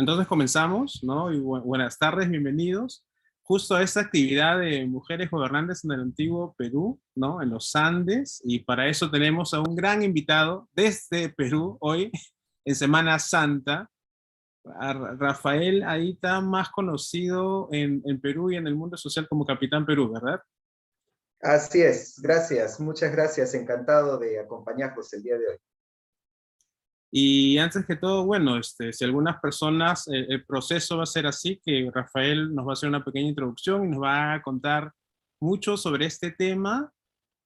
Entonces comenzamos, ¿no? Y buenas tardes, bienvenidos. Justo a esta actividad de mujeres gobernantes en el antiguo Perú, ¿no? En los Andes. Y para eso tenemos a un gran invitado desde Perú hoy, en Semana Santa, a Rafael Aita, más conocido en Perú y en el mundo social como Capitán Perú, ¿verdad? Así es, gracias, muchas gracias, encantado de acompañarlos el día de hoy. Y antes que todo, bueno, si algunas personas, el proceso va a ser así, que Rafael nos va a hacer una pequeña introducción y nos va a contar mucho sobre este tema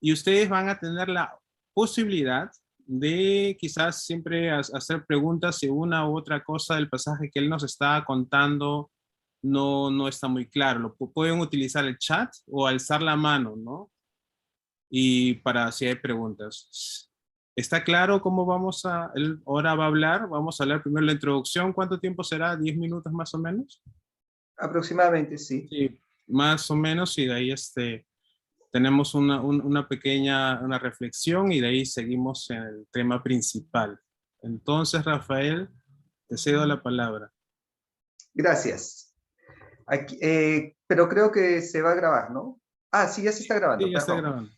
y ustedes van a tener la posibilidad de quizás siempre hacer preguntas si una u otra cosa del pasaje que él nos está contando no está muy claro. Pueden utilizar el chat o alzar la mano, ¿no? Y para si hay preguntas. ¿Está claro cómo vamos a, él ahora va a hablar? Vamos a hablar primero la introducción. ¿Cuánto tiempo será? ¿10 minutos más o menos? Aproximadamente, sí. Sí, más o menos, y de ahí tenemos una pequeña una reflexión y de ahí seguimos en el tema principal. Entonces, Rafael, te cedo la palabra. Gracias. Aquí, pero creo que se va a grabar, ¿no? Ah, sí, ya se está grabando, Sí, ya está perdón.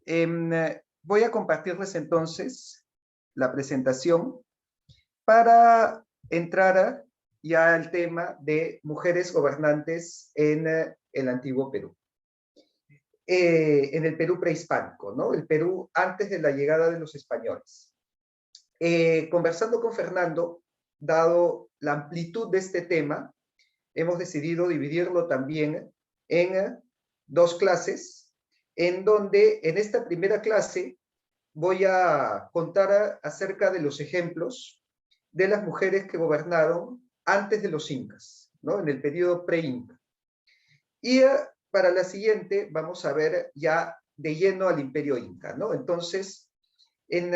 grabando. Voy a compartirles entonces la presentación para entrar ya al tema de mujeres gobernantes en el antiguo Perú. En el Perú prehispánico, ¿no? El Perú antes de la llegada de los españoles. Conversando con Fernando, dado la amplitud de este tema, hemos decidido dividirlo también en dos clases, en donde en esta primera clase voy a contar acerca de los ejemplos de las mujeres que gobernaron antes de los incas, ¿no? En el periodo pre-inca. Y para la siguiente vamos a ver ya de lleno al imperio inca, ¿no? Entonces, en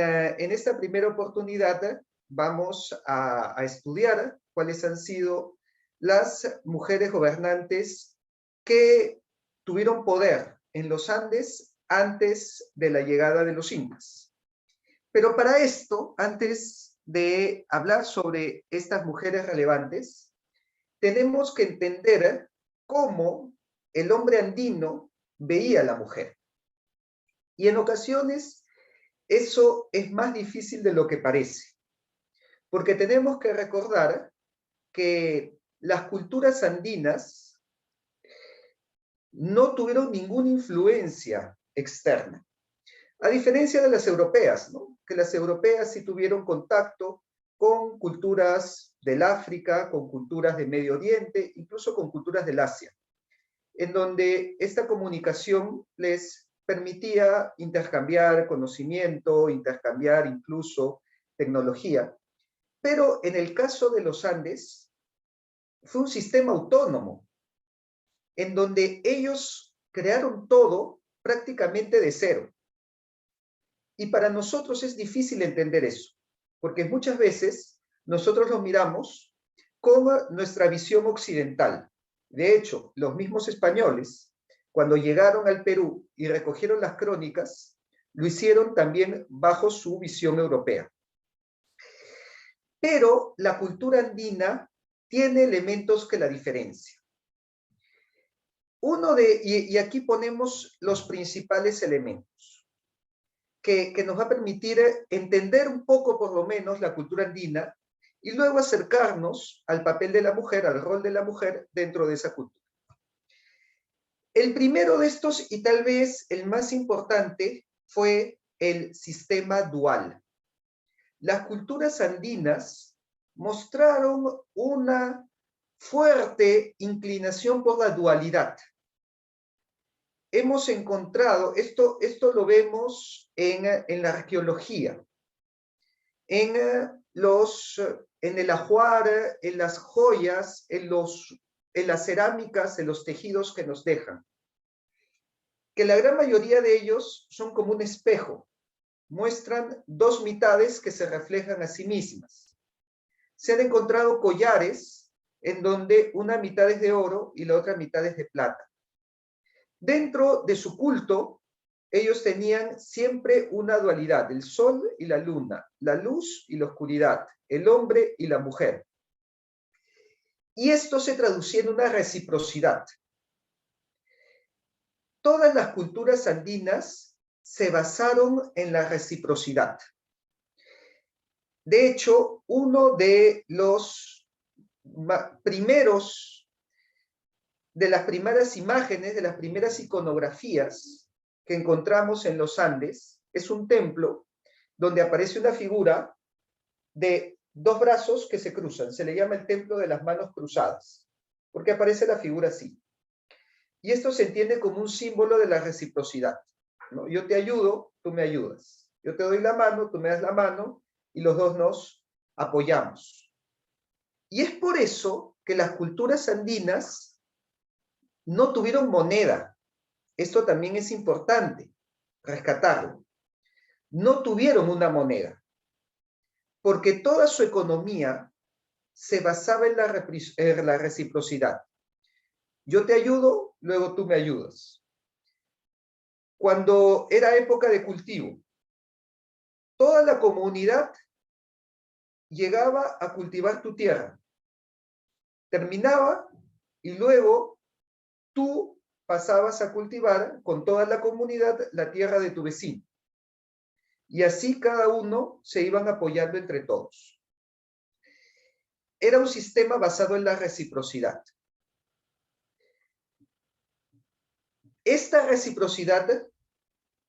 esta primera oportunidad vamos a estudiar cuáles han sido las mujeres gobernantes que tuvieron poder en los Andes antes de la llegada de los incas. Pero para esto, antes de hablar sobre estas mujeres relevantes, tenemos que entender cómo el hombre andino veía a la mujer. Y en ocasiones eso es más difícil de lo que parece, porque tenemos que recordar que las culturas andinas no tuvieron ninguna influencia externa, a diferencia de las europeas, ¿no? Que las europeas sí tuvieron contacto con culturas del África, con culturas de Medio Oriente, incluso con culturas del Asia, en donde esta comunicación les permitía intercambiar conocimiento, intercambiar incluso tecnología. Pero en el caso de los Andes, fue un sistema autónomo, en donde ellos crearon todo prácticamente de cero. Y para nosotros es difícil entender eso, porque muchas veces nosotros lo miramos con nuestra visión occidental. De hecho, los mismos españoles, cuando llegaron al Perú y recogieron las crónicas, lo hicieron también bajo su visión europea. Pero la cultura andina tiene elementos que la diferencian. Y aquí ponemos los principales elementos que nos va a permitir entender un poco, por lo menos, la cultura andina y luego acercarnos al papel de la mujer, al rol de la mujer dentro de esa cultura. El primero de estos, y tal vez el más importante, fue el sistema dual. Las culturas andinas mostraron una fuerte inclinación por la dualidad. Hemos encontrado, esto lo vemos en la arqueología, en el ajuar, en las joyas, en las cerámicas, en los tejidos que nos dejan. Que la gran mayoría de ellos son como un espejo, muestran dos mitades que se reflejan a sí mismas. Se han encontrado collares en donde una mitad es de oro y la otra mitad es de plata. Dentro de su culto, ellos tenían siempre una dualidad, el sol y la luna, la luz y la oscuridad, el hombre y la mujer. Y esto se traducía en una reciprocidad. Todas las culturas andinas se basaron en la reciprocidad. De hecho, uno de los primeros, de las primeras imágenes, de las primeras iconografías que encontramos en los Andes, es un templo donde aparece una figura de dos brazos que se cruzan. Se le llama el templo de las manos cruzadas, porque aparece la figura así. Y esto se entiende como un símbolo de la reciprocidad, ¿no? Yo te ayudo, tú me ayudas. Yo te doy la mano, tú me das la mano, y los dos nos apoyamos. Y es por eso que las culturas andinas no tuvieron moneda. Esto también es importante rescatarlo. No tuvieron una moneda, porque toda su economía se basaba en la reciprocidad. Yo te ayudo, luego tú me ayudas. Cuando era época de cultivo, toda la comunidad llegaba a cultivar tu tierra. Terminaba y luego tú pasabas a cultivar con toda la comunidad la tierra de tu vecino. Y así cada uno se iban apoyando entre todos. Era un sistema basado en la reciprocidad. Esta reciprocidad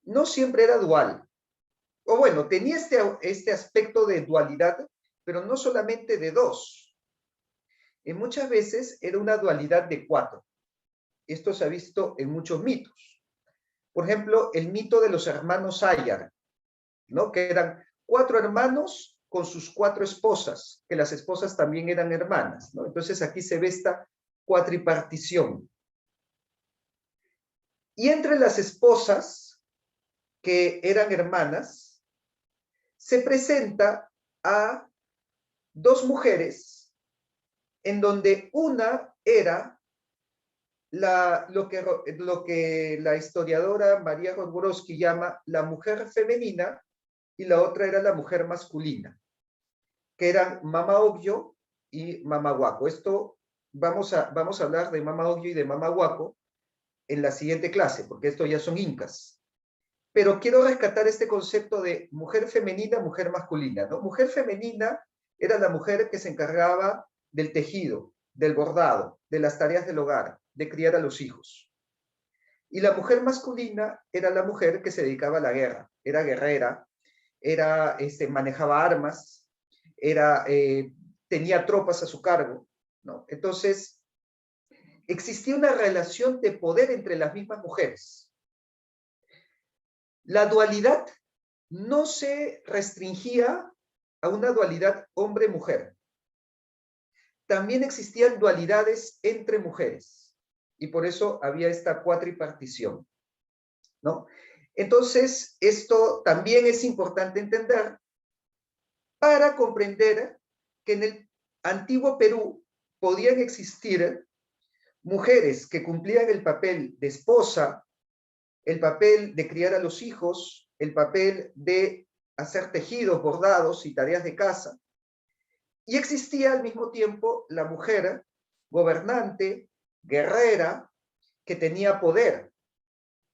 no siempre era dual. O bueno, tenía este aspecto de dualidad, pero no solamente de dos. Muchas veces era una dualidad de cuatro. Esto se ha visto en muchos mitos. Por ejemplo, el mito de los hermanos Ayar, ¿no? Que eran 4 hermanos con sus 4 esposas, que las esposas también eran hermanas, ¿no? Entonces aquí se ve esta cuatripartición. Y entre las esposas que eran hermanas, se presenta a 2 mujeres, en donde una era lo que la historiadora María Rodborowski llama la mujer femenina, y la otra era la mujer masculina, que eran Mama Ogllo y Mama Huaco. Esto vamos a hablar de Mama Ogllo y de Mama Huaco en la siguiente clase, porque estos ya son incas. Pero quiero rescatar este concepto de mujer femenina, mujer masculina, ¿no? Mujer femenina era la mujer que se encargaba del tejido, del bordado, de las tareas del hogar, de criar a los hijos. Y la mujer masculina era la mujer que se dedicaba a la guerra, era guerrera, manejaba armas, tenía tropas a su cargo, ¿no? Entonces, existía una relación de poder entre las mismas mujeres. La dualidad no se restringía a una dualidad hombre-mujer. También existían dualidades entre mujeres, y por eso había esta cuatripartición, ¿no? Entonces, esto también es importante entender para comprender que en el antiguo Perú podían existir mujeres que cumplían el papel de esposa, el papel de criar a los hijos, el papel de hacer tejidos, bordados y tareas de casa. Y existía al mismo tiempo la mujer gobernante, guerrera, que tenía poder.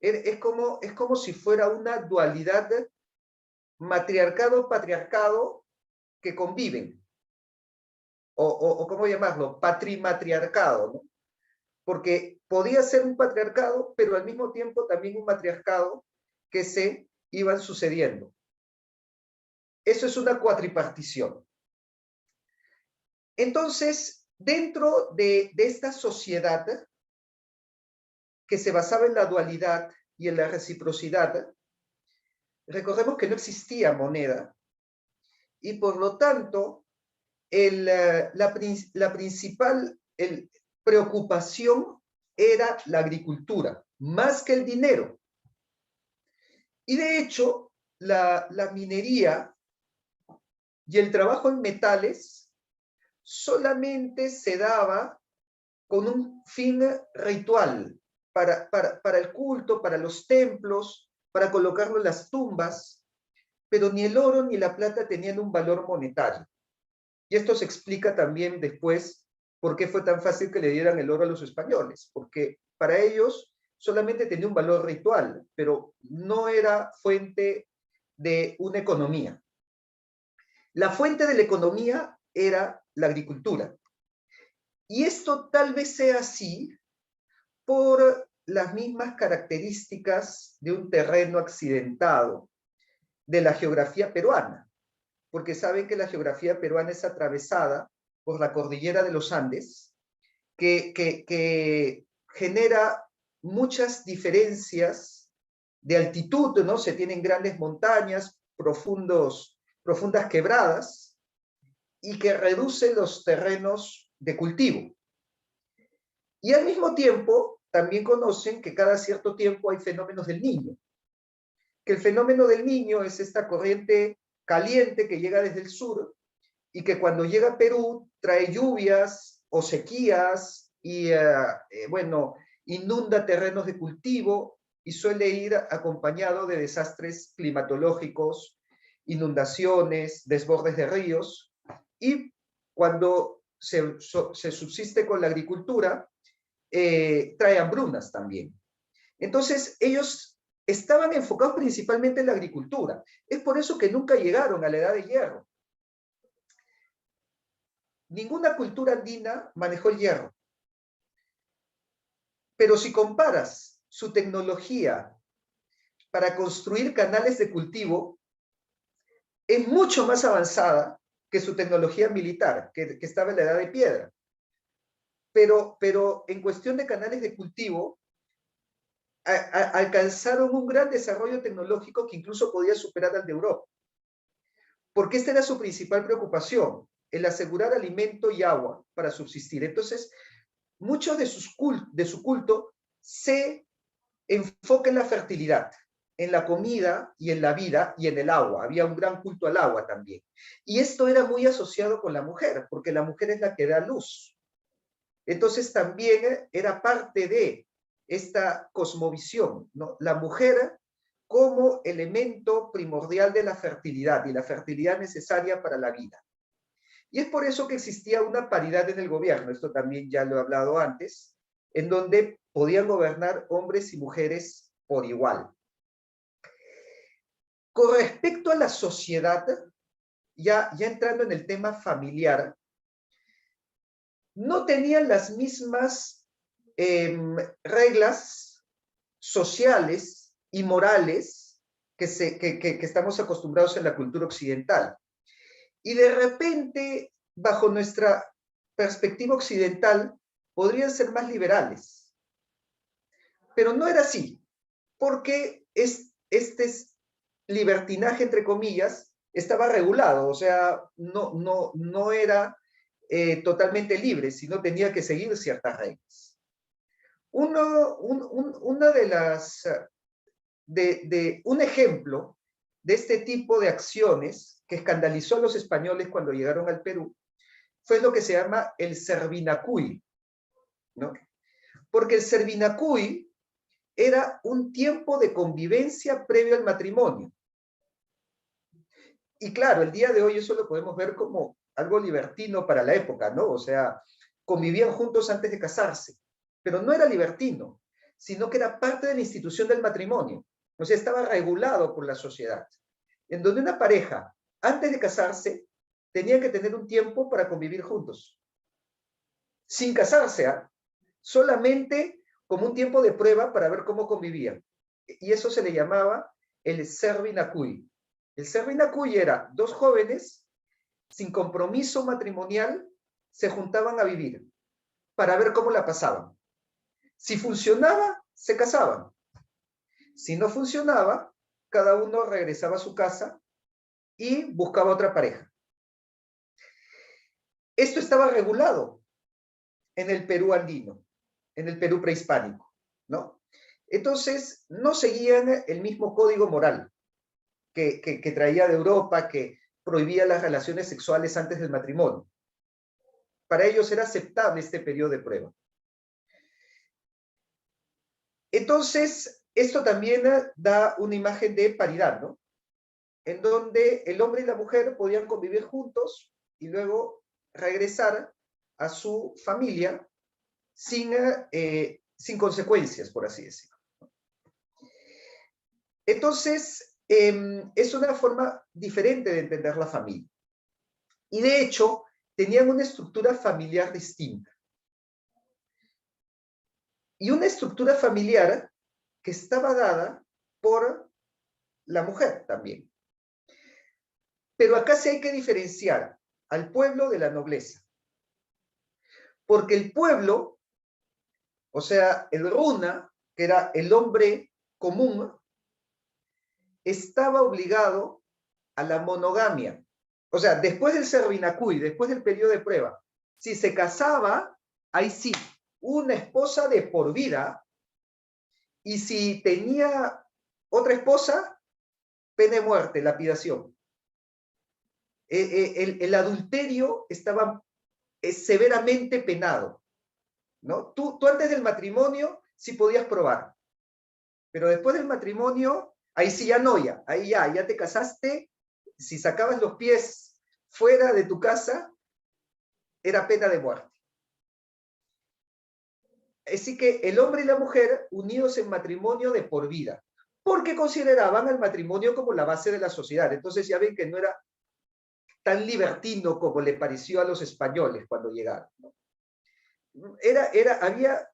Es como si fuera una dualidad matriarcado-patriarcado que conviven. O ¿cómo llamarlo? Patrimatriarcado, ¿no? Porque podía ser un patriarcado, pero al mismo tiempo también un matriarcado que se iban sucediendo. Eso es una cuatripartición. Entonces, dentro de esta sociedad que se basaba en la dualidad y en la reciprocidad, recordemos que no existía moneda y por lo tanto la principal preocupación era la agricultura, más que el dinero. Y de hecho, la minería y el trabajo en metales solamente se daba con un fin ritual, para el culto, para los templos, para colocarlo en las tumbas, pero ni el oro ni la plata tenían un valor monetario. Y esto se explica también después ¿Por qué fue tan fácil que le dieran el oro a los españoles? Porque para ellos solamente tenía un valor ritual, pero no era fuente de una economía. La fuente de la economía era la agricultura. Y esto tal vez sea así por las mismas características de un terreno accidentado de la geografía peruana, porque saben que la geografía peruana es atravesada por la cordillera de los Andes, que genera muchas diferencias de altitud, ¿no? Se tienen grandes montañas, profundas quebradas, y que reduce los terrenos de cultivo. Y al mismo tiempo, también conocen que cada cierto tiempo hay fenómenos del Niño, que el fenómeno del Niño es esta corriente caliente que llega desde el sur y que cuando llega a Perú trae lluvias o sequías y, bueno, inunda terrenos de cultivo y suele ir acompañado de desastres climatológicos, inundaciones, desbordes de ríos, y cuando se subsiste con la agricultura, trae hambrunas también. Entonces, ellos estaban enfocados principalmente en la agricultura. Es por eso que nunca llegaron a la Edad de Hierro. Ninguna cultura andina manejó el hierro. Pero si comparas su tecnología para construir canales de cultivo, es mucho más avanzada que su tecnología militar, que estaba en la Edad de Piedra. Pero en cuestión de canales de cultivo, alcanzaron un gran desarrollo tecnológico que incluso podía superar al de Europa. Porque esta era su principal preocupación, el asegurar alimento y agua para subsistir. Entonces, mucho de su culto se enfoca en la fertilidad, en la comida y en la vida y en el agua. Había un gran culto al agua también. Y esto era muy asociado con la mujer, porque la mujer es la que da luz. Entonces también era parte de esta cosmovisión, ¿no? La mujer como elemento primordial de la fertilidad y la fertilidad necesaria para la vida. Y es por eso que existía una paridad en el gobierno, esto también ya lo he hablado antes, en donde podían gobernar hombres y mujeres por igual. Con respecto a la sociedad, ya entrando en el tema familiar, no tenían las mismas reglas sociales y morales que estamos acostumbrados en la cultura occidental. Y de repente, bajo nuestra perspectiva occidental, podrían ser más liberales. Pero no era así, porque este libertinaje, entre comillas, estaba regulado, o sea, no era totalmente libre, sino tenía que seguir ciertas reglas. Una de las, un ejemplo de este tipo de acciones que escandalizó a los españoles cuando llegaron al Perú fue lo que se llama el Servinacuy, ¿no? Porque el Servinacuy era un tiempo de convivencia previo al matrimonio. Y claro, el día de hoy eso lo podemos ver como algo libertino para la época, ¿no? O sea, convivían juntos antes de casarse, pero no era libertino, sino que era parte de la institución del matrimonio. O sea, estaba regulado por la sociedad, en donde una pareja, antes de casarse, tenía que tener un tiempo para convivir juntos. Sin casarse, ¿eh? Solamente como un tiempo de prueba para ver cómo convivían. Y eso se le llamaba el Servinacuy. El Servinacuy era dos jóvenes sin compromiso matrimonial, se juntaban a vivir para ver cómo la pasaban. Si funcionaba, se casaban. Si no funcionaba, cada uno regresaba a su casa y buscaba otra pareja. Esto estaba regulado en el Perú andino, en el Perú prehispánico, ¿no? Entonces, no seguían el mismo código moral que traía de Europa, que prohibía las relaciones sexuales antes del matrimonio. Para ellos era aceptable este periodo de prueba. Entonces, esto también da una imagen de paridad, ¿no? En donde el hombre y la mujer podían convivir juntos y luego regresar a su familia sin consecuencias, por así decirlo. Entonces, es una forma diferente de entender la familia. Y de hecho, tenían una estructura familiar distinta. Y una estructura familiar que estaba dada por la mujer también. Pero acá sí hay que diferenciar al pueblo de la nobleza. Porque el pueblo, o sea, el runa, que era el hombre común, estaba obligado a la monogamia. O sea, después del Servinacuy, después del periodo de prueba, si se casaba, ahí sí, una esposa de por vida, y si tenía otra esposa, pena de muerte, lapidación. El adulterio estaba severamente penado, ¿no? Tú antes del matrimonio sí podías probar, pero después del matrimonio, ahí sí ya no, ahí ya te casaste, si sacabas los pies fuera de tu casa, era pena de muerte. Así que el hombre y la mujer unidos en matrimonio de por vida, porque consideraban al matrimonio como la base de la sociedad. Entonces ya ven que no era tan libertino como le pareció a los españoles cuando llegaron, ¿no?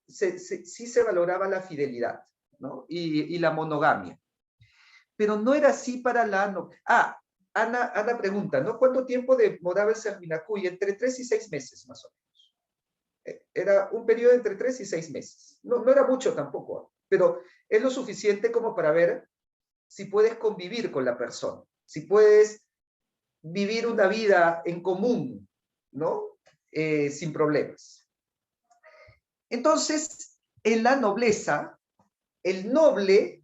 Sí se valoraba la fidelidad, ¿no? Y la monogamia. Pero no era así para la... No. Ana pregunta, ¿no? ¿Cuánto tiempo demoraba el Servinacuy? Entre 3 y 6 meses, más o menos. Era un periodo entre 3 y 6 meses. No era mucho tampoco, pero es lo suficiente como para ver si puedes convivir con la persona, si puedes vivir una vida en común, ¿no? Sin problemas. Entonces, en la nobleza, el noble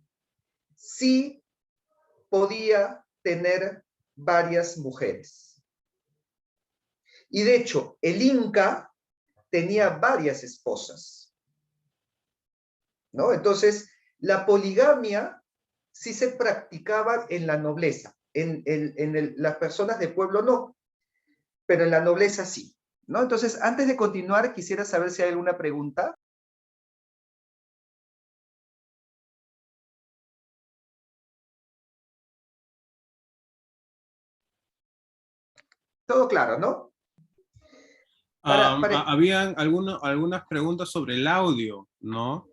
sí podía tener varias mujeres. Y de hecho, el Inca tenía varias esposas, ¿no? Entonces, la poligamia sí se practicaba en la nobleza. Las personas de pueblo no, pero en la nobleza sí, ¿no? Entonces, antes de continuar, quisiera saber si hay alguna pregunta. Todo claro, ¿no? Habían algunas preguntas sobre el audio, ¿no?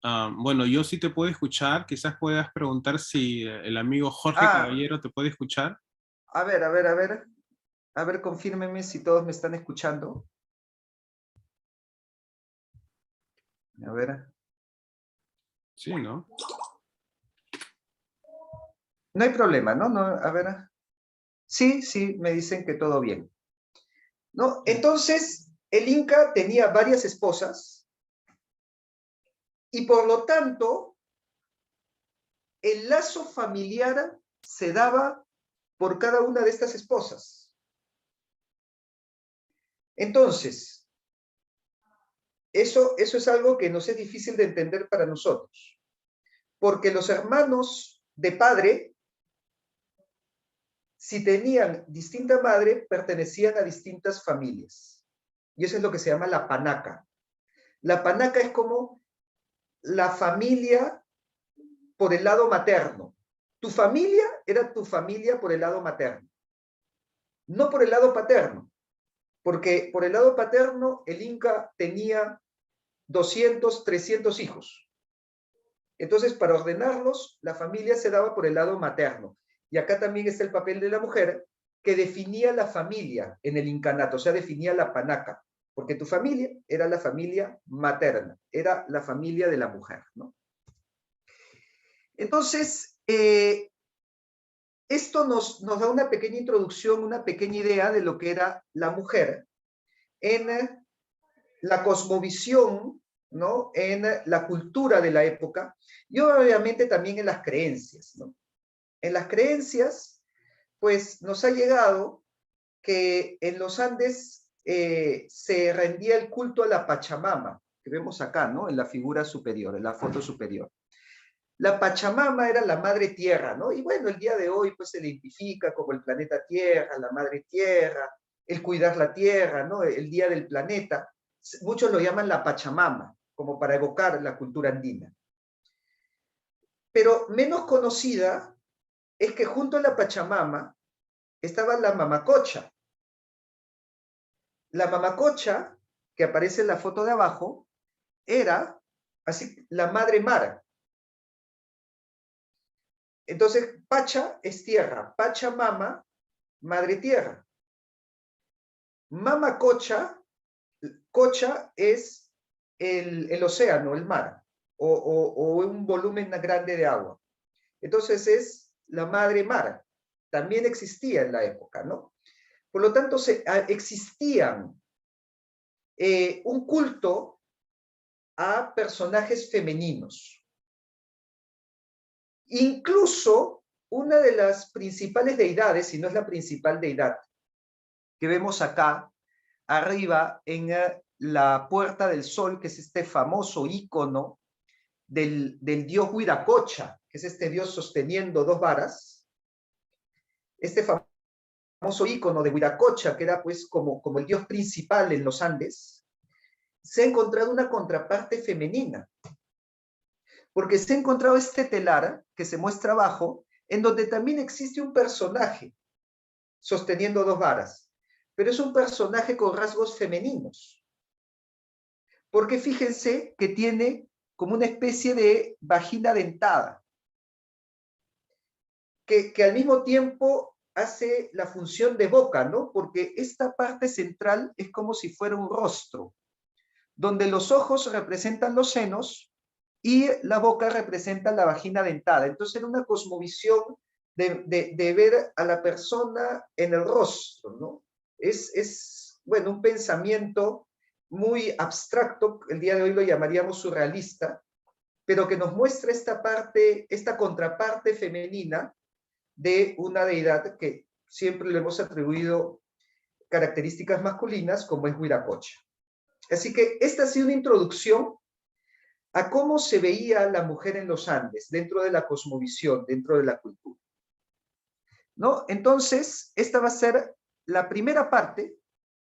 Bueno, yo sí te puedo escuchar. Quizás puedas preguntar si el amigo Jorge Caballero te puede escuchar. A ver, confírmeme si todos me están escuchando. A ver. Sí, ¿no? No hay problema, ¿no? A ver. Sí, me dicen que todo bien. ¿No? Entonces, el Inca tenía varias esposas y por lo tanto, el lazo familiar se daba por cada una de estas esposas. Entonces, eso es algo que nos es difícil de entender para nosotros, porque los hermanos de padre, si tenían distinta madre, pertenecían a distintas familias. Y eso es lo que se llama la panaca. La panaca es como la familia por el lado materno. Tu familia era tu familia por el lado materno, no por el lado paterno, porque por el lado paterno el Inca tenía 200, 300 hijos. Entonces, para ordenarlos, la familia se daba por el lado materno. Y acá también está el papel de la mujer, que definía la familia en el incanato, o sea, definía la panaca, porque tu familia era la familia materna, era la familia de la mujer, ¿no? Entonces, esto nos da una pequeña introducción, una pequeña idea de lo que era la mujer en la cosmovisión, ¿no? En la cultura de la época y obviamente también en las creencias, ¿no? En las creencias, pues nos ha llegado que en los Andes se rendía el culto a la Pachamama, que vemos acá, ¿no? En la figura superior, en la foto superior. La Pachamama era la madre tierra, ¿no? Y bueno, el día de hoy pues se le identifica como el planeta Tierra, la madre tierra, el cuidar la tierra, ¿no? El día del planeta. Muchos lo llaman la Pachamama, como para evocar la cultura andina. Pero menos conocida es que junto a la Pachamama estaba la Mamacocha. La Mamacocha, que aparece en la foto de abajo, era así la madre mar. Entonces, Pacha es tierra, Pachamama, madre tierra. Mamacocha, Cocha es el océano, el mar, o un volumen grande de agua. Entonces es la madre mar. También existía en la época, ¿no? Por lo tanto, existían un culto a personajes femeninos. Incluso una de las principales deidades, si no es la principal deidad, que vemos acá arriba en la Puerta del Sol, que es este famoso ícono del dios Huiracocha, que es este dios sosteniendo dos varas. Este famoso ícono de Huiracocha, que era pues como el dios principal en los Andes, se ha encontrado una contraparte femenina, porque se ha encontrado este telar que se muestra abajo, en donde también existe un personaje sosteniendo dos varas, pero es un personaje con rasgos femeninos, porque fíjense que tiene como una especie de vagina dentada, que al mismo tiempo hace la función de boca, ¿no? Porque esta parte central es como si fuera un rostro, donde los ojos representan los senos y la boca representa la vagina dentada. Entonces era una cosmovisión de ver a la persona en el rostro, ¿no? Bueno, un pensamiento muy abstracto, el día de hoy lo llamaríamos surrealista, pero que nos muestra esta parte, esta contraparte femenina de una deidad que siempre le hemos atribuido características masculinas, como es Huiracocha. Así que esta ha sido una introducción a cómo se veía la mujer en los Andes, dentro de la cosmovisión, dentro de la cultura, ¿no? Entonces, esta va a ser la primera parte,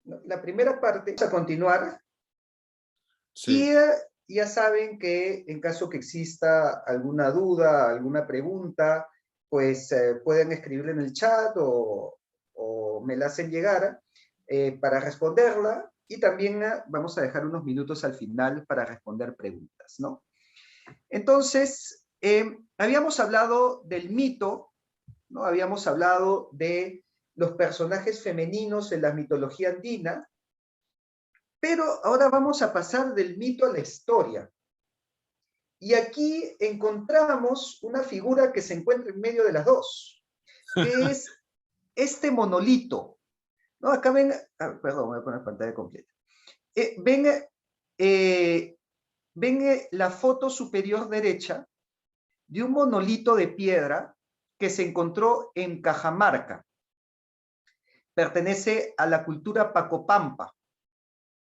¿no? La primera parte, vamos a continuar. Sí. Y ya saben que en caso que exista alguna duda, alguna pregunta, pues pueden escribirla en el chat o me la hacen llegar para responderla. Y también vamos a dejar unos minutos al final para responder preguntas, ¿no? Entonces, habíamos hablado del mito, ¿no? Habíamos hablado de los personajes femeninos en la mitología andina, pero ahora vamos a pasar del mito a la historia. Y aquí encontramos una figura que se encuentra en medio de las dos, que es este monolito. ¿No? Acá ven, perdón, voy a poner pantalla completa. Ven la foto superior derecha de un monolito de piedra que se encontró en Cajamarca. Pertenece a la cultura Pacopampa,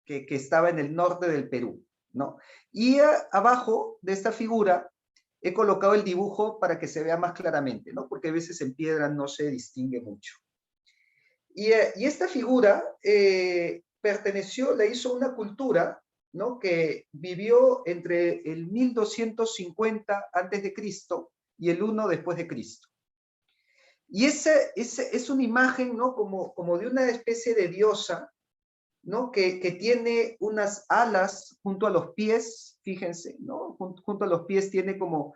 que estaba en el norte del Perú, ¿no? Y abajo de esta figura he colocado el dibujo para que se vea más claramente, ¿no? Porque a veces en piedra no se distingue mucho. Y esta figura la hizo una cultura, ¿no? Que vivió entre el 1250 a.C. y el 1 después de Cristo. Y es una imagen, ¿no? Como de una especie de diosa, ¿no? Que tiene unas alas junto a los pies, fíjense, ¿no? Junto a los pies tiene como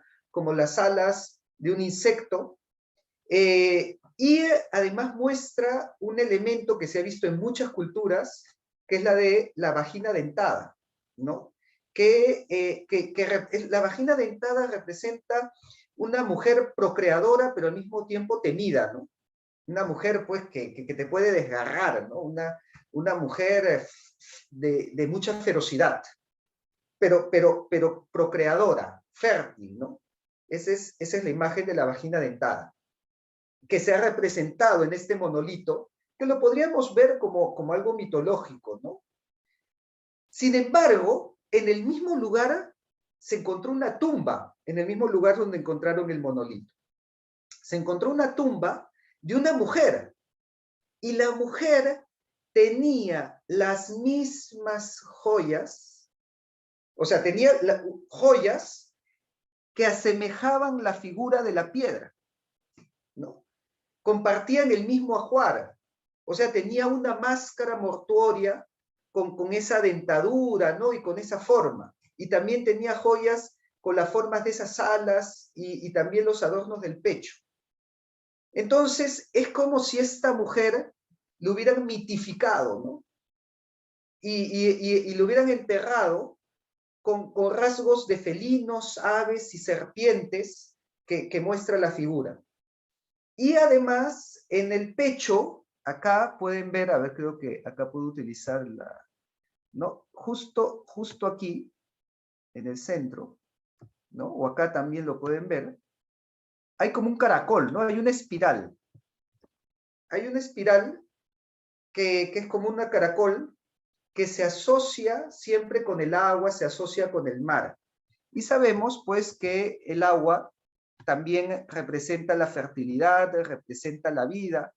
las alas de un insecto, y además muestra un elemento que se ha visto en muchas culturas, que es la de la vagina dentada, ¿no? La vagina dentada representa una mujer procreadora, pero al mismo tiempo temida, ¿no? Una mujer, pues, que te puede desgarrar, ¿no? Una mujer de mucha ferocidad, pero procreadora, fértil, ¿no? Esa es la imagen de la vagina dentada, que se ha representado en este monolito, que lo podríamos ver como algo mitológico, ¿no? Sin embargo, en el mismo lugar se encontró una tumba, en el mismo lugar donde encontraron el monolito. Se encontró una tumba de una mujer, y la mujer tenía las mismas joyas, o sea, tenía joyas que asemejaban la figura de la piedra, ¿no? Compartían el mismo ajuar, o sea, tenía una máscara mortuoria con esa dentadura, ¿no? Y con esa forma. Y también tenía joyas con las formas de esas alas y también los adornos del pecho. Entonces, es como si esta mujer lo hubieran mitificado, ¿no? Y lo hubieran enterrado con rasgos de felinos, aves y serpientes que muestra la figura. Y además, en el pecho, acá pueden ver, a ver, creo que acá puedo utilizar la, ¿no? Justo aquí, en el centro, ¿no? O acá también lo pueden ver, hay como un caracol, ¿no? Hay una espiral. Hay una espiral que es como una caracol que se asocia siempre con el agua, se asocia con el mar. Y sabemos, pues, que el agua también representa la fertilidad, representa la vida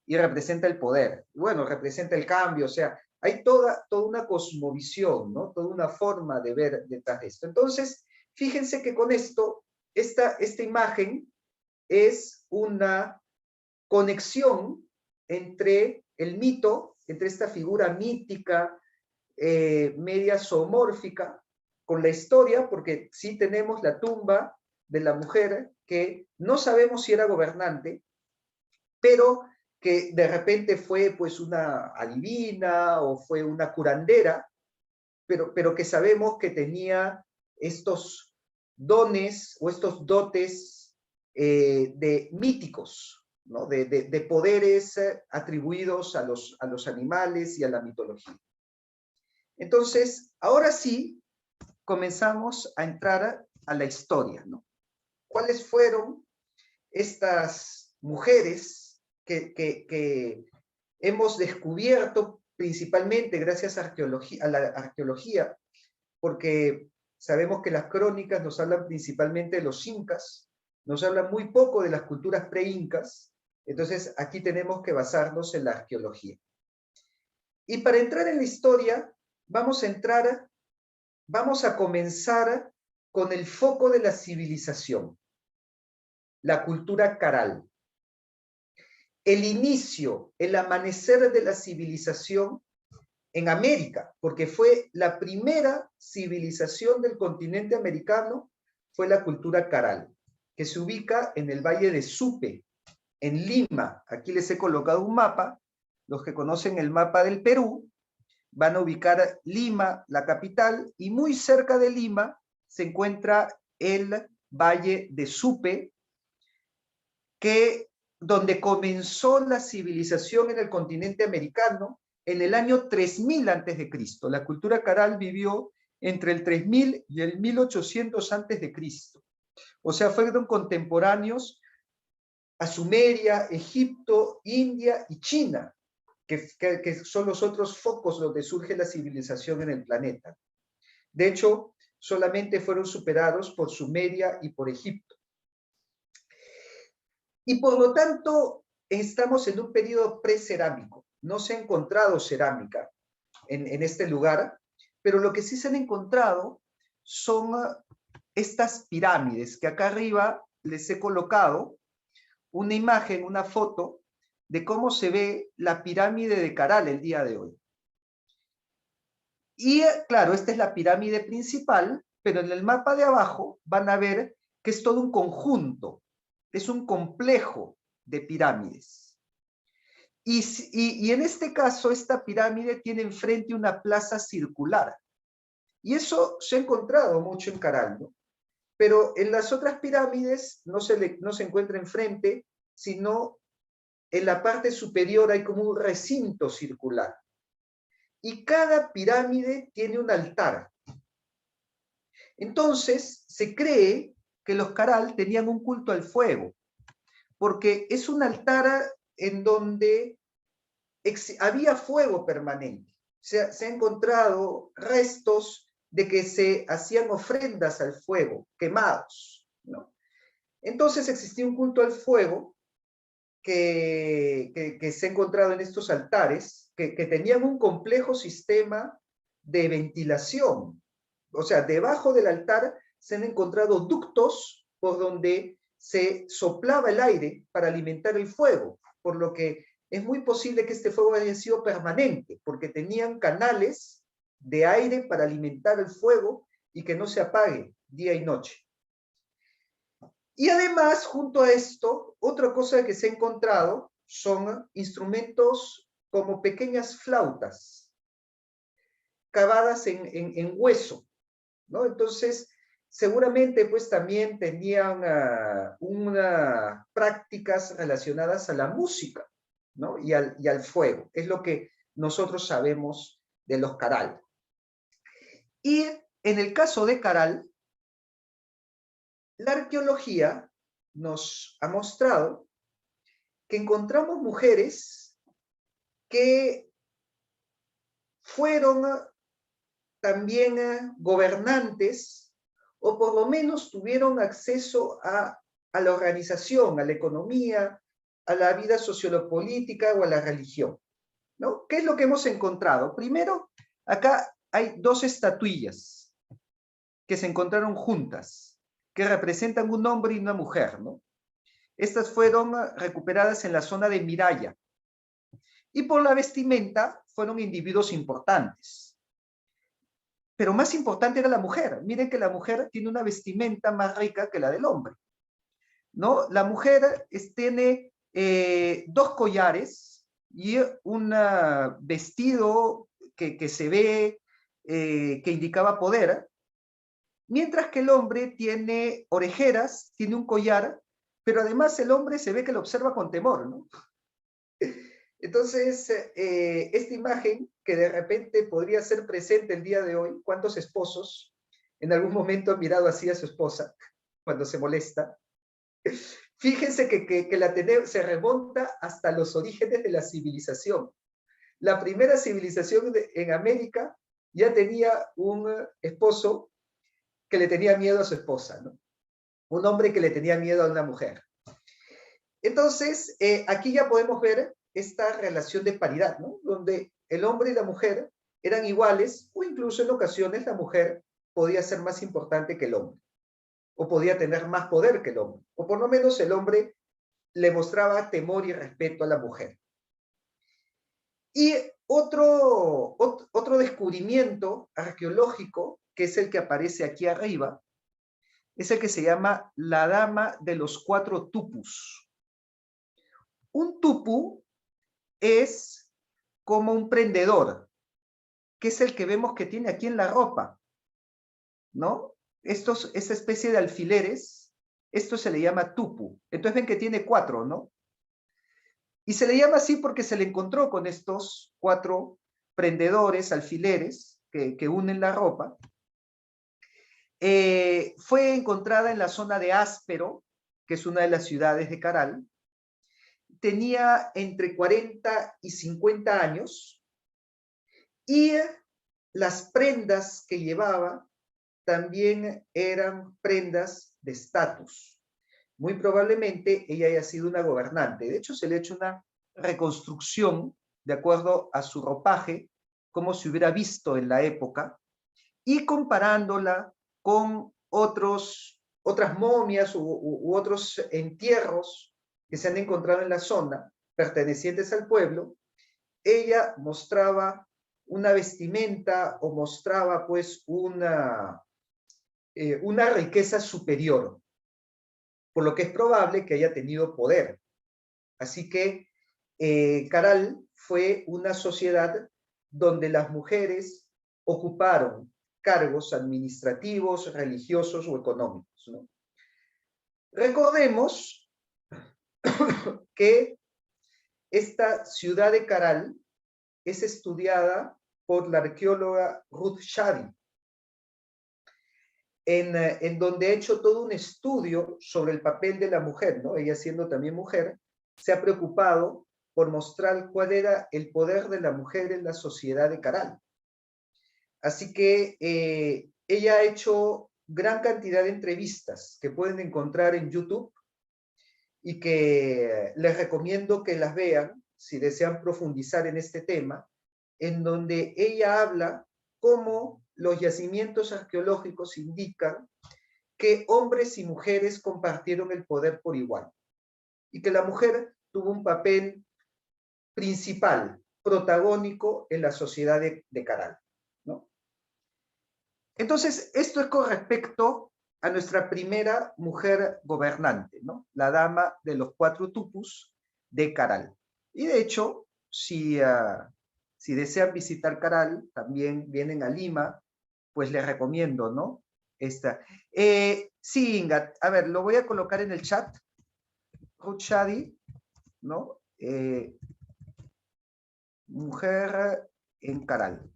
y representa el poder. Bueno, representa el cambio, o sea, hay toda una cosmovisión, ¿no? Toda una forma de ver detrás de esto. Entonces, fíjense que con esto, esta imagen es una conexión entre el mito, entre esta figura mítica, media zoomórfica, con la historia, porque sí tenemos la tumba de la mujer que no sabemos si era gobernante, pero que de repente fue pues una adivina o fue una curandera, pero que sabemos que tenía estos dones o estos dotes de míticos, ¿no? de poderes atribuidos a los animales y a la mitología. Entonces, ahora sí, comenzamos a entrar a la historia, ¿no? ¿Cuáles fueron estas mujeres que hemos descubierto principalmente gracias a la arqueología, porque sabemos que las crónicas nos hablan principalmente de los incas, nos hablan muy poco de las culturas pre-incas, entonces aquí tenemos que basarnos en la arqueología. Y para entrar en la historia, vamos a comenzar con el foco de la civilización, la cultura caral. El inicio, el amanecer de la civilización en América, porque fue la primera civilización del continente americano, fue la cultura caral, que se ubica en el Valle de Supe, en Lima. Aquí les he colocado un mapa. Los que conocen el mapa del Perú van a ubicar Lima, la capital, y muy cerca de Lima se encuentra el Valle de Supe, donde comenzó la civilización en el continente americano en el año 3000 a.C. La cultura caral vivió entre el 3000 y el 1800 a.C. O sea, fueron contemporáneos a Sumeria, Egipto, India y China, que son los otros focos donde surge la civilización en el planeta. De hecho, solamente fueron superados por Sumeria y por Egipto. Y por lo tanto, estamos en un periodo precerámico. No se ha encontrado cerámica en este lugar, pero lo que sí se han encontrado son estas pirámides, que acá arriba les he colocado una imagen, una foto, de cómo se ve la pirámide de Caral el día de hoy. Y claro, esta es la pirámide principal, pero en el mapa de abajo van a ver que es todo un conjunto, es un complejo de pirámides. Y en este caso, esta pirámide tiene enfrente una plaza circular. Y eso se ha encontrado mucho en Caral, ¿no? Pero en las otras pirámides no se encuentra enfrente, sino en la parte superior hay como un recinto circular. Y cada pirámide tiene un altar. Entonces, se cree que los Caral tenían un culto al fuego, porque es un altar en donde había fuego permanente. Se ha encontrado restos de que se hacían ofrendas al fuego, quemados, ¿no? Entonces existía un culto al fuego que se ha encontrado en estos altares, que tenían un complejo sistema de ventilación. O sea, debajo del altar se han encontrado ductos por donde se soplaba el aire para alimentar el fuego, por lo que es muy posible que este fuego haya sido permanente, porque tenían canales de aire para alimentar el fuego y que no se apague día y noche. Y además, junto a esto, otra cosa que se ha encontrado son instrumentos como pequeñas flautas, cavadas en hueso, ¿no? Entonces, seguramente pues también tenían unas prácticas relacionadas a la música, ¿no? Y al fuego. Es lo que nosotros sabemos de los Caral. Y en el caso de Caral, la arqueología nos ha mostrado que encontramos mujeres que fueron también gobernantes, o por lo menos tuvieron acceso a la organización, a la economía, a la vida sociopolítica o a la religión, ¿no? ¿Qué es lo que hemos encontrado? Primero, acá hay dos estatuillas que se encontraron juntas, que representan un hombre y una mujer, ¿no? Estas fueron recuperadas en la zona de Miraya. Y por la vestimenta fueron individuos importantes. Pero más importante era la mujer. Miren que la mujer tiene una vestimenta más rica que la del hombre, ¿no? La mujer tiene dos collares y un vestido que se ve que indicaba poder, mientras que el hombre tiene orejeras, tiene un collar, pero además el hombre se ve que lo observa con temor, ¿no? Entonces, esta imagen que de repente podría ser presente el día de hoy, ¿cuántos esposos en algún momento han mirado así a su esposa cuando se molesta? Fíjense que la se remonta hasta los orígenes de la civilización. La primera civilización en América ya tenía un esposo que le tenía miedo a su esposa, ¿no? Un hombre que le tenía miedo a una mujer. Entonces, aquí ya podemos ver esta relación de paridad, ¿no? Donde el hombre y la mujer eran iguales, o incluso en ocasiones la mujer podía ser más importante que el hombre, o podía tener más poder que el hombre, o por lo menos el hombre le mostraba temor y respeto a la mujer. Y otro descubrimiento arqueológico, que es el que aparece aquí arriba, es el que se llama la Dama de los Cuatro Tupus. Un tupu es como un prendedor, que es el que vemos que tiene aquí en la ropa, ¿no? Esta especie de alfileres, esto se le llama tupu. Entonces ven que tiene cuatro, ¿no? Y se le llama así porque se le encontró con estos cuatro prendedores, alfileres, que unen la ropa. Fue encontrada en la zona de Áspero, que es una de las ciudades de Caral. Tenía entre 40 y 50 años, y las prendas que llevaba también eran prendas de estatus. Muy probablemente ella haya sido una gobernante. De hecho, se le ha hecho una reconstrucción de acuerdo a su ropaje, como se hubiera visto en la época, y comparándola con otras momias u otros entierros que se han encontrado en la zona, pertenecientes al pueblo, ella mostraba una vestimenta o mostraba pues una riqueza superior, por lo que es probable que haya tenido poder. Así que Caral fue una sociedad donde las mujeres ocuparon cargos administrativos, religiosos o económicos, ¿no? Recordemos que esta ciudad de Caral es estudiada por la arqueóloga Ruth Shady, en donde ha hecho todo un estudio sobre el papel de la mujer, ¿no? Ella siendo también mujer, se ha preocupado por mostrar cuál era el poder de la mujer en la sociedad de Caral. Así que ella ha hecho gran cantidad de entrevistas que pueden encontrar en YouTube y que les recomiendo que las vean si desean profundizar en este tema, en donde ella habla cómo los yacimientos arqueológicos indican que hombres y mujeres compartieron el poder por igual y que la mujer tuvo un papel principal, protagónico en la sociedad de Caral, ¿no? Entonces, esto es con respecto a nuestra primera mujer gobernante, ¿no? La dama de los 4 tupus de Caral. Y de hecho, si desean visitar Caral, también vienen a Lima, pues les recomiendo, ¿no? Esta. Sí, Inga, a ver, lo voy a colocar en el chat. Ruth Shadi, ¿no? Mujer en Caral.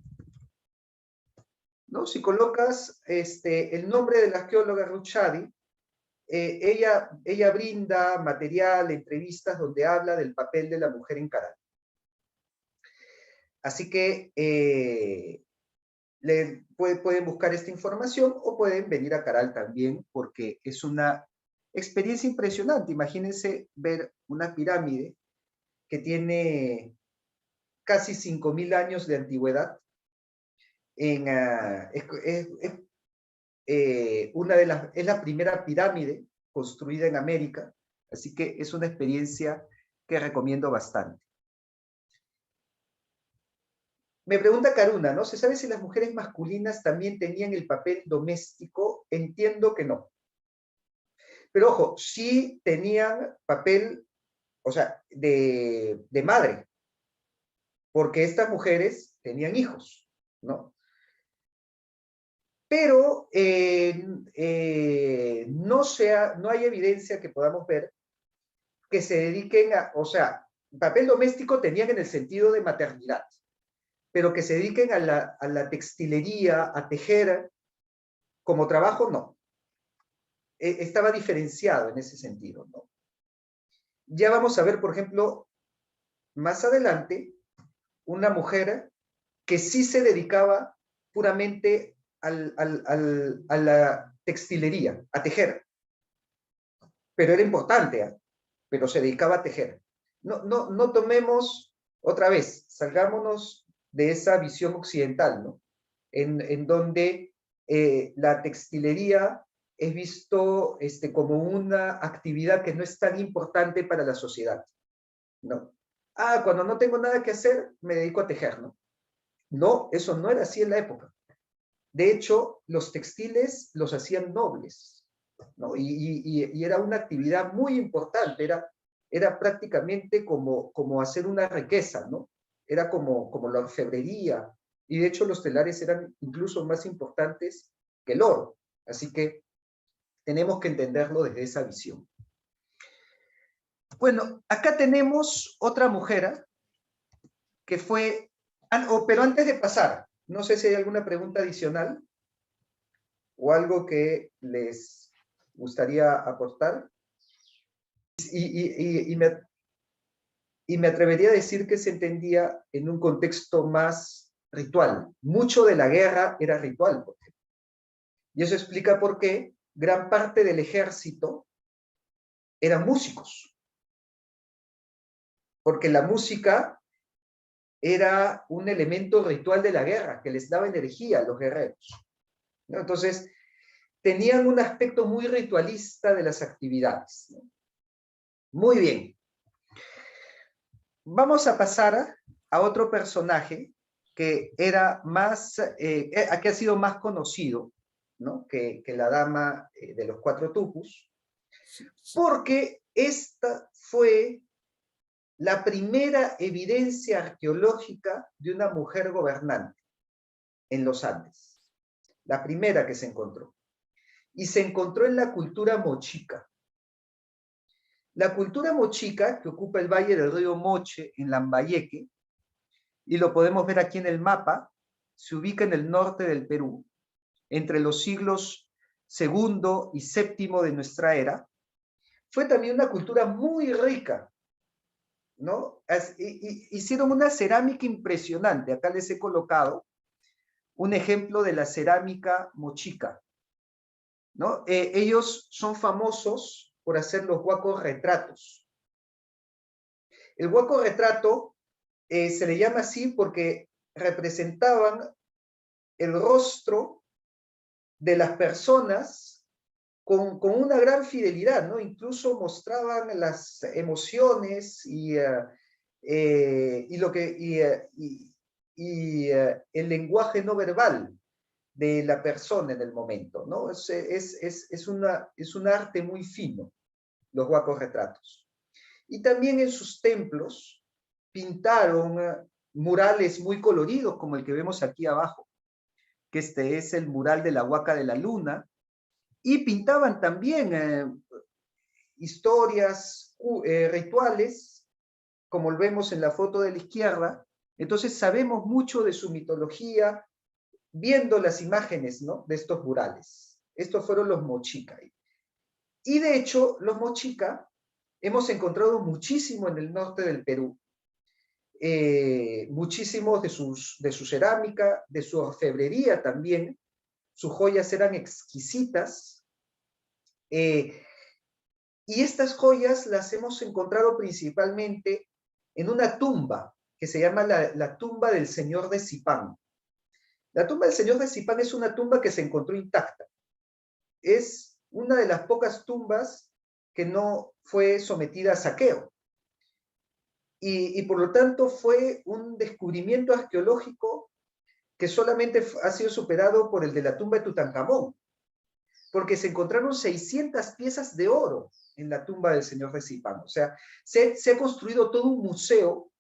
¿No? Si colocas el nombre de la arqueóloga Ruth Shadi, ella brinda material, entrevistas donde habla del papel de la mujer en Caral. Así que pueden buscar esta información o pueden venir a Caral también, porque es una experiencia impresionante. Imagínense ver una pirámide que tiene casi 5.000 años de antigüedad. Es la primera pirámide construida en América, así que es una experiencia que recomiendo bastante. Me pregunta Karuna, ¿no? ¿Se sabe si las mujeres masculinas también tenían el papel doméstico? Entiendo que no. Pero ojo, sí tenían papel, o sea, de madre, porque estas mujeres tenían hijos, ¿no? Pero no hay evidencia que podamos ver que se dediquen a, o sea, papel doméstico tenían en el sentido de maternidad, pero que se dediquen a la textilería, a tejer, como trabajo, no. Estaba diferenciado en ese sentido, ¿no? Ya vamos a ver, por ejemplo, más adelante, una mujer que sí se dedicaba puramente a la textilería, a tejer. Pero era importante, ¿eh? Pero se dedicaba a tejer. No tomemos otra vez, salgámonos de esa visión occidental, ¿no? En donde la textilería es visto como una actividad que no es tan importante para la sociedad, ¿no? Cuando no tengo nada que hacer, me dedico a tejer, ¿no? No, eso no era así en la época. De hecho, los textiles los hacían nobles, ¿no? Y era una actividad muy importante, era prácticamente como hacer una riqueza, ¿no? Era como la orfebrería, y de hecho los telares eran incluso más importantes que el oro. Así que tenemos que entenderlo desde esa visión. Bueno, acá tenemos otra mujer que fue, pero antes de pasar, no sé si hay alguna pregunta adicional o algo que les gustaría aportar. Y me atrevería a decir que se entendía en un contexto más ritual. Mucho de la guerra era ritual, por ejemplo. Y eso explica por qué gran parte del ejército eran músicos. Porque la música era un elemento ritual de la guerra que les daba energía a los guerreros, ¿no? Entonces, tenían un aspecto muy ritualista de las actividades, ¿no? Muy bien. Vamos a pasar a otro personaje que era más, que ha sido más conocido, ¿no? que la dama de los 4 tupus, porque esta fue la primera evidencia arqueológica de una mujer gobernante en los Andes. La primera que se encontró. Y se encontró en la cultura mochica. La cultura mochica, que ocupa el valle del río Moche, en Lambayeque, y lo podemos ver aquí en el mapa, se ubica en el norte del Perú, entre los siglos II y VII de nuestra era. Fue también una cultura muy rica, ¿no? Hicieron una cerámica impresionante. Acá les he colocado un ejemplo de la cerámica mochica, ¿no? Ellos son famosos por hacer los huacos retratos. El huaco retrato se le llama así porque representaban el rostro de las personas con una gran fidelidad, ¿no? Incluso mostraban las emociones el lenguaje no verbal de la persona en el momento, ¿no? Es un arte muy fino, los huacos retratos. Y también en sus templos pintaron murales muy coloridos, como el que vemos aquí abajo, que este es el mural de la Huaca de la Luna, y pintaban también historias, rituales, como lo vemos en la foto de la izquierda. Entonces sabemos mucho de su mitología viendo las imágenes, ¿no?, de estos murales. Estos fueron los mochica. Y de hecho, los mochica hemos encontrado muchísimo en el norte del Perú. Muchísimos de su cerámica, de su orfebrería también. Sus joyas eran exquisitas. Y estas joyas las hemos encontrado principalmente en una tumba que se llama la tumba del Señor de Zipán. La tumba del Señor de Zipán es una tumba que se encontró intacta. Es una de las pocas tumbas que no fue sometida a saqueo. Y por lo tanto fue un descubrimiento arqueológico que solamente ha sido superado por el de la tumba de Tutankamón, porque se encontraron 600 piezas de oro en la tumba del Señor de Zipán. O sea, se ha construido todo un museo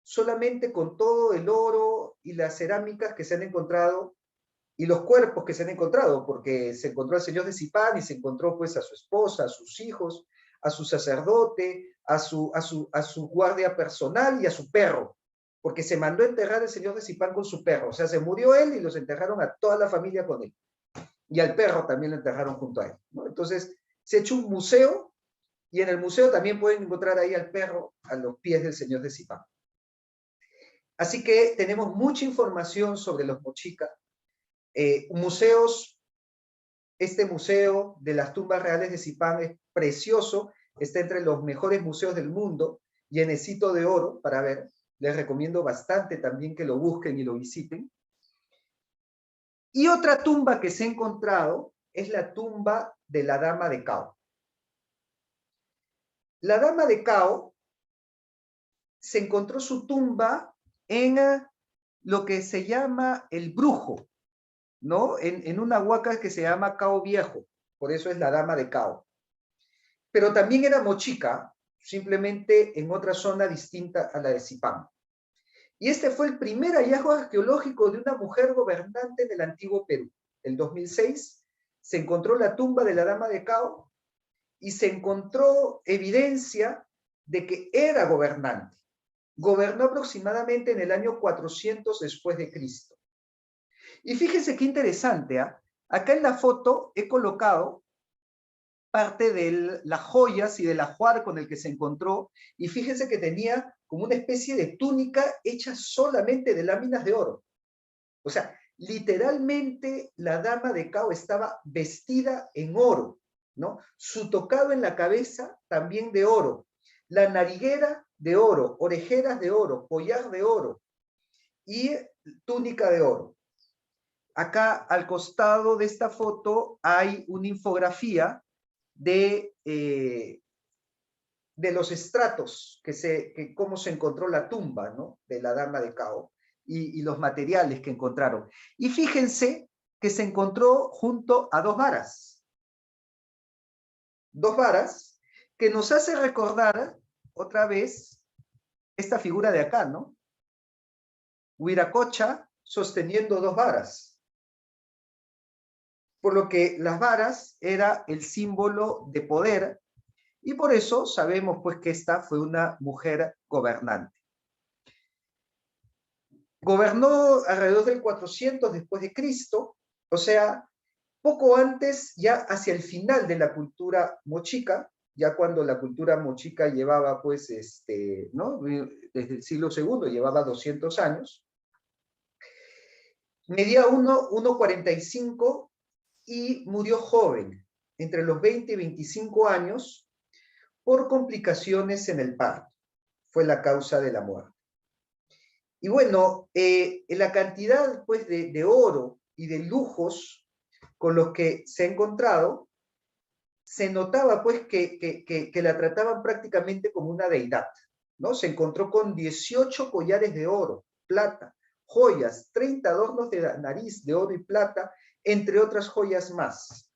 solamente con todo el oro y las cerámicas que se han encontrado y los cuerpos que se han encontrado, porque se encontró al Señor de Zipán y se encontró pues a su esposa, a sus hijos, a su sacerdote, a su guardia personal y a su perro, porque se mandó a enterrar el Señor de Zipán con su perro. O sea, se murió él y los enterraron a toda la familia con él. Y al perro también lo enterraron junto a él, ¿no? Entonces, se ha hecho un museo y en el museo también pueden encontrar ahí al perro a los pies del Señor de Zipán. Así que tenemos mucha información sobre los mochica. Museos, este museo de las tumbas reales de Zipán es precioso, está entre los mejores museos del mundo, llenecito de oro para ver. Les recomiendo bastante también que lo busquen y lo visiten. Y otra tumba que se ha encontrado es la tumba de la Dama de Cao. La Dama de Cao se encontró su tumba en lo que se llama el Brujo, ¿no? En una huaca que se llama Cao Viejo, por eso es la Dama de Cao. Pero también era mochica, simplemente en otra zona distinta a la de Zipán. Y este fue el primer hallazgo arqueológico de una mujer gobernante en el antiguo Perú. En 2006 se encontró la tumba de la Dama de Cao y se encontró evidencia de que era gobernante. Gobernó aproximadamente en el año 400 después de Cristo. Y fíjense qué interesante, ¿eh? Acá en la foto he colocado parte de las joyas y del ajuar con el que se encontró, y fíjense que tenía como una especie de túnica hecha solamente de láminas de oro. O sea, literalmente la Dama de Cao estaba vestida en oro, ¿no? Su tocado en la cabeza también de oro, la nariguera de oro, orejeras de oro, collar de oro y túnica de oro. Acá al costado de esta foto hay una infografía de los estratos, cómo se encontró la tumba, ¿no?, de la Dama de Cao y los materiales que encontraron. Y fíjense que se encontró junto a dos varas. Dos varas que nos hace recordar otra vez esta figura de acá, ¿no? Huiracocha sosteniendo dos varas. Por lo que las varas era el símbolo de poder, y por eso sabemos pues que esta fue una mujer gobernante. Gobernó alrededor del 400 después de Cristo, o sea, poco antes, ya hacia el final de la cultura mochica, ya cuando la cultura mochica llevaba pues, ¿no?, desde el siglo II, llevaba 200 años, medía 1,45 y murió joven, entre los 20 y 25 años, por complicaciones en el parto. fue la causa de la muerte. Y bueno, la cantidad pues, de oro y de lujos con los que se ha encontrado, se notaba pues que la trataban prácticamente como una deidad, ¿no? Se encontró con 18 collares de oro, plata, joyas, 30 adornos de nariz de oro y plata, entre otras joyas más.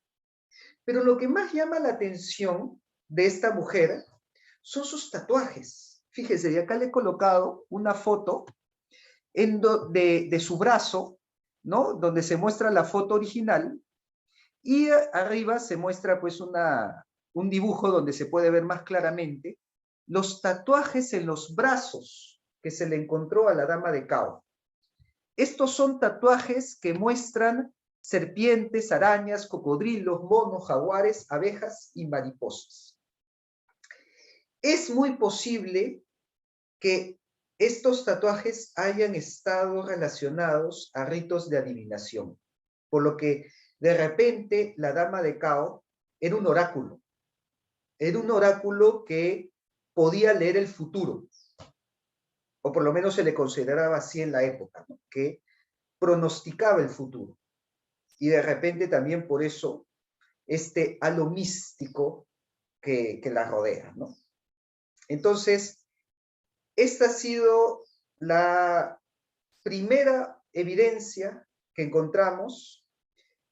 Pero lo que más llama la atención de esta mujer son sus tatuajes. Fíjese, y acá le he colocado una foto de su brazo, ¿no? Donde se muestra la foto original, y arriba se muestra pues un dibujo donde se puede ver más claramente los tatuajes en los brazos que se le encontró a la dama de Cao. Estos son tatuajes que muestran serpientes, arañas, cocodrilos, monos, jaguares, abejas y mariposas. Es muy posible que estos tatuajes hayan estado relacionados a ritos de adivinación, por lo que de repente la dama de Cao era un oráculo que podía leer el futuro, o por lo menos se le consideraba así en la época, ¿no? Que pronosticaba el futuro. Y de repente también por eso este halo místico que la rodea, ¿no? Entonces, esta ha sido la primera evidencia que encontramos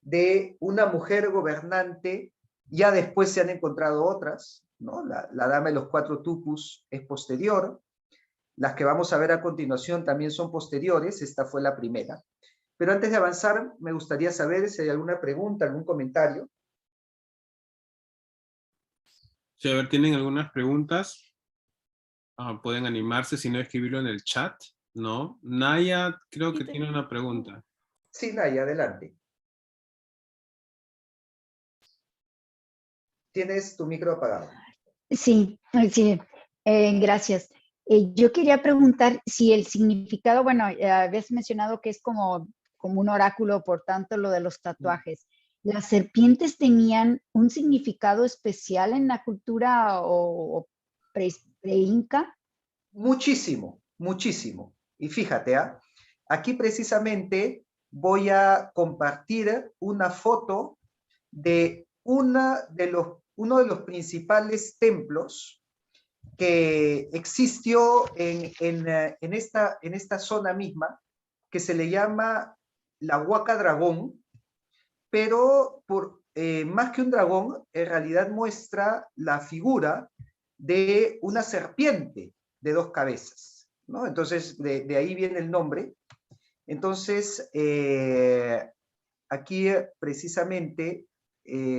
de una mujer gobernante. Ya después se han encontrado otras, ¿no? La dama de los 4 tupus es posterior, las que vamos a ver a continuación también son posteriores, esta fue la primera. Pero antes de avanzar, me gustaría saber si hay alguna pregunta, algún comentario. Si a ver, ¿tienen algunas preguntas? Pueden animarse, si no, escribirlo en el chat, ¿no? Naya creo que tiene una pregunta. Sí, Naya, adelante. Tienes tu micro apagado. Sí, sí, gracias. Yo quería preguntar si el significado, bueno, habías mencionado que es como un oráculo, por tanto, lo de los tatuajes. ¿Las serpientes tenían un significado especial en la cultura o pre-inca? Muchísimo, muchísimo. Y fíjate, aquí precisamente voy a compartir una foto de uno de los principales templos que existió en esta zona misma, que se le llama la Huaca Dragón, pero más que un dragón, en realidad muestra la figura de una serpiente de 2 cabezas, ¿no? Entonces, de ahí viene el nombre. Entonces, aquí precisamente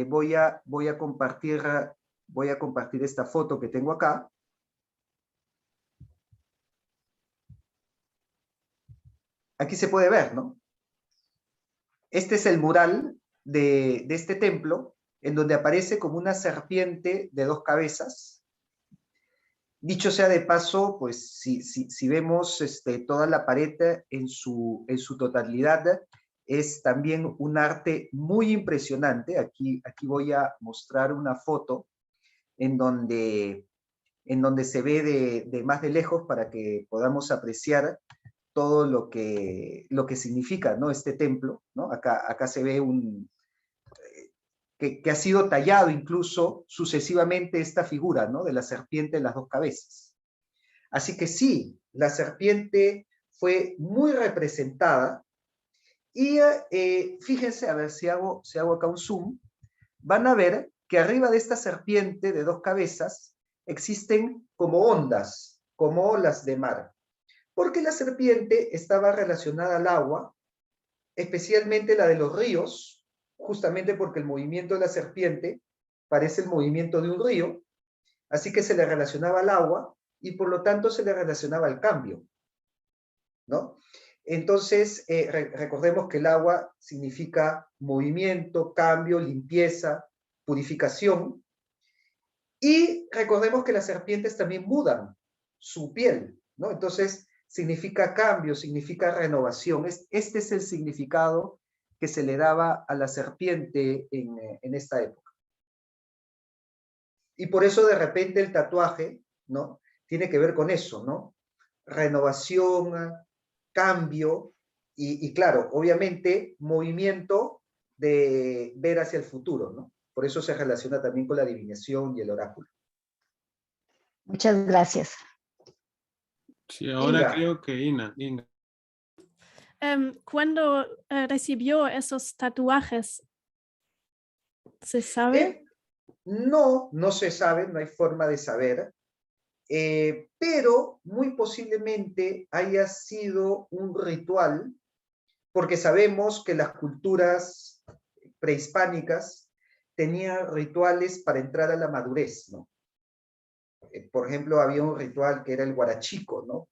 voy a compartir esta foto que tengo acá. Aquí se puede ver, ¿no? Este es el mural de este templo, en donde aparece como una serpiente de 2 cabezas. Dicho sea de paso, pues si vemos toda la pared en su totalidad, es también un arte muy impresionante. Aquí voy a mostrar una foto en donde se ve de más de lejos para que podamos apreciar todo lo que significa, ¿no? Este templo, ¿no? Acá se ve que ha sido tallado incluso sucesivamente esta figura, ¿no? De la serpiente en las 2 cabezas. Así que sí, la serpiente fue muy representada y fíjense, a ver si hago acá un zoom, van a ver que arriba de esta serpiente de 2 cabezas existen como ondas, como olas de mar, porque la serpiente estaba relacionada al agua, especialmente la de los ríos, justamente porque el movimiento de la serpiente parece el movimiento de un río, así que se le relacionaba al agua y por lo tanto se le relacionaba al cambio, ¿no? Entonces, recordemos que el agua significa movimiento, cambio, limpieza, purificación, y recordemos que las serpientes también mudan su piel, ¿no? Entonces, significa cambio, significa renovación. Este es el significado que se le daba a la serpiente en esta época. Y por eso de repente el tatuaje, ¿no? tiene que ver con eso, ¿no? Renovación, cambio, y claro, obviamente, movimiento de ver hacia el futuro, ¿no? Por eso se relaciona también con la adivinación y el oráculo. Muchas gracias. Sí, ahora Inga. creo que Inga. ¿Cuándo recibió esos tatuajes? ¿Se sabe? No, no se sabe, no hay forma de saber, pero muy posiblemente haya sido un ritual, porque sabemos que las culturas prehispánicas tenían rituales para entrar a la madurez, ¿no? Por ejemplo, había un ritual que era el guarachico, ¿no?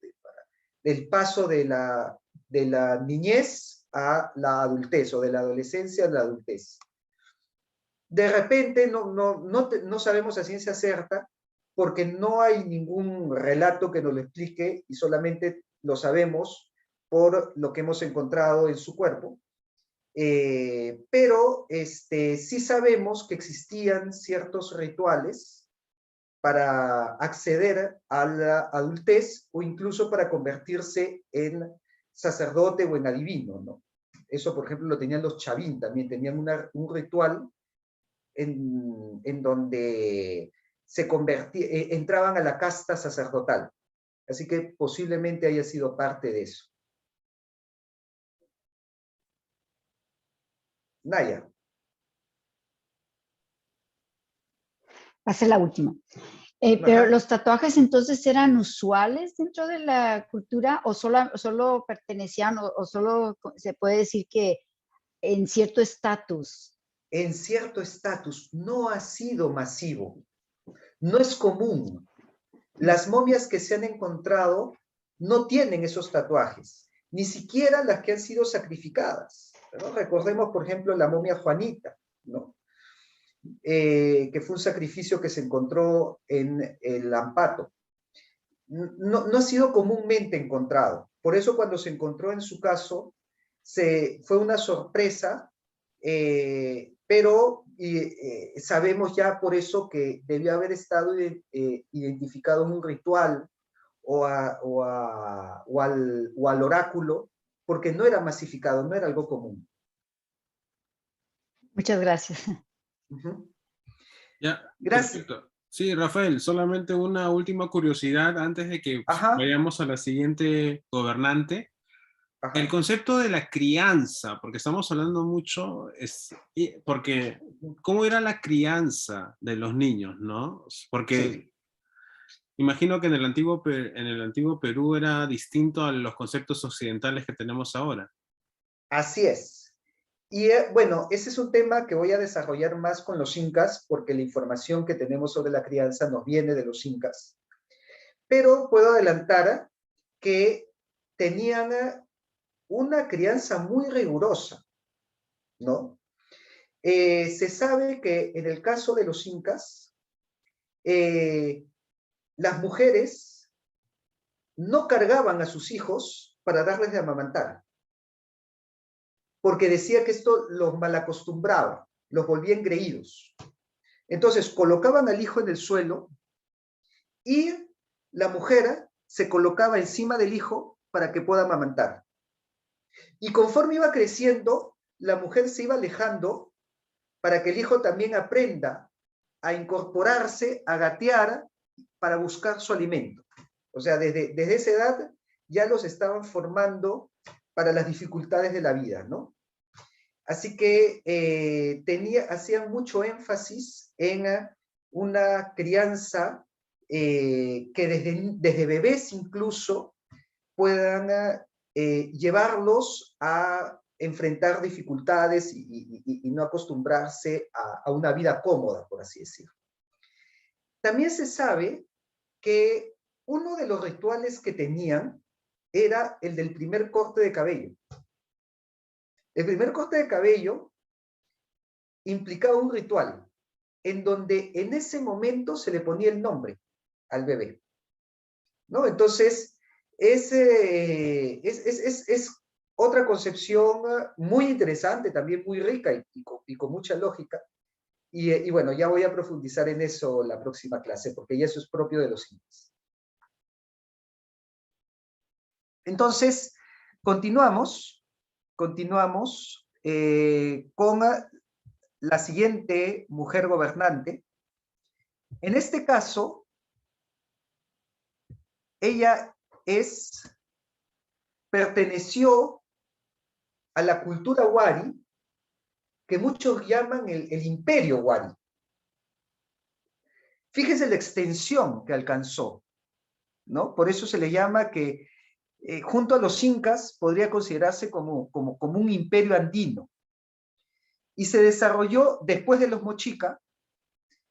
Del paso de la niñez a la adultez, o de la adolescencia a la adultez. De repente no sabemos a ciencia cierta, porque no hay ningún relato que nos lo explique, y solamente lo sabemos por lo que hemos encontrado en su cuerpo. Pero sí sabemos que existían ciertos rituales para acceder a la adultez, o incluso para convertirse en sacerdote o en adivino, ¿no? Eso, por ejemplo, lo tenían los chavín, también tenían un ritual en donde entraban a la casta sacerdotal. Así que posiblemente haya sido parte de eso. Naya. Va a ser la última. Pero los tatuajes entonces eran usuales dentro de la cultura, o solo pertenecían, o solo se puede decir que en cierto estatus. En cierto estatus, no ha sido masivo, no es común. Las momias que se han encontrado no tienen esos tatuajes, ni siquiera las que han sido sacrificadas, ¿no? Recordemos, por ejemplo, la momia Juanita, ¿no? Que fue un sacrificio que se encontró en el Ambato. No ha sido comúnmente encontrado. Por eso, cuando se encontró en su caso, fue una sorpresa, pero sabemos ya por eso que debió haber estado identificado en un ritual o al oráculo, porque no era masificado, no era algo común. Muchas gracias. Ya, gracias. Perfecto. Sí, Rafael, solamente una última curiosidad antes de que vayamos a la siguiente gobernante. Ajá. El concepto de la crianza, porque estamos hablando mucho, porque ¿cómo era la crianza de los niños, no? Porque sí, imagino que en el antiguo Perú era distinto a los conceptos occidentales que tenemos ahora. Así es. Y bueno, ese es un tema que voy a desarrollar más con los incas, porque la información que tenemos sobre la crianza nos viene de los incas. Pero puedo adelantar que tenían una crianza muy rigurosa, ¿no? Se sabe que en el caso de los incas, las mujeres no cargaban a sus hijos para darles de amamantar, porque decía que esto los malacostumbraba, los volvía engreídos. Entonces colocaban al hijo en el suelo y la mujer se colocaba encima del hijo para que pueda amamantar. Y conforme iba creciendo, la mujer se iba alejando para que el hijo también aprenda a incorporarse, a gatear para buscar su alimento. O sea, desde esa edad ya los estaban formando para las dificultades de la vida, ¿no? Así que hacían mucho énfasis en una crianza que desde bebés incluso puedan llevarlos a enfrentar dificultades y no acostumbrarse a una vida cómoda, por así decirlo. También se sabe que uno de los rituales que tenían era el del primer corte de cabello. El primer corte de cabello implicaba un ritual en donde en ese momento se le ponía el nombre al bebé, ¿no? Entonces, es otra concepción muy interesante, también muy rica y con mucha lógica. Y bueno, ya voy a profundizar en eso la próxima clase, porque ya eso es propio de los incas. Entonces, continuamos con la siguiente mujer gobernante. En este caso, ella perteneció a la cultura Wari, que muchos llaman el imperio Wari. Fíjense la extensión que alcanzó, ¿no? Por eso se le llama que junto a los incas podría considerarse como un imperio andino. Y se desarrolló después de los Mochica,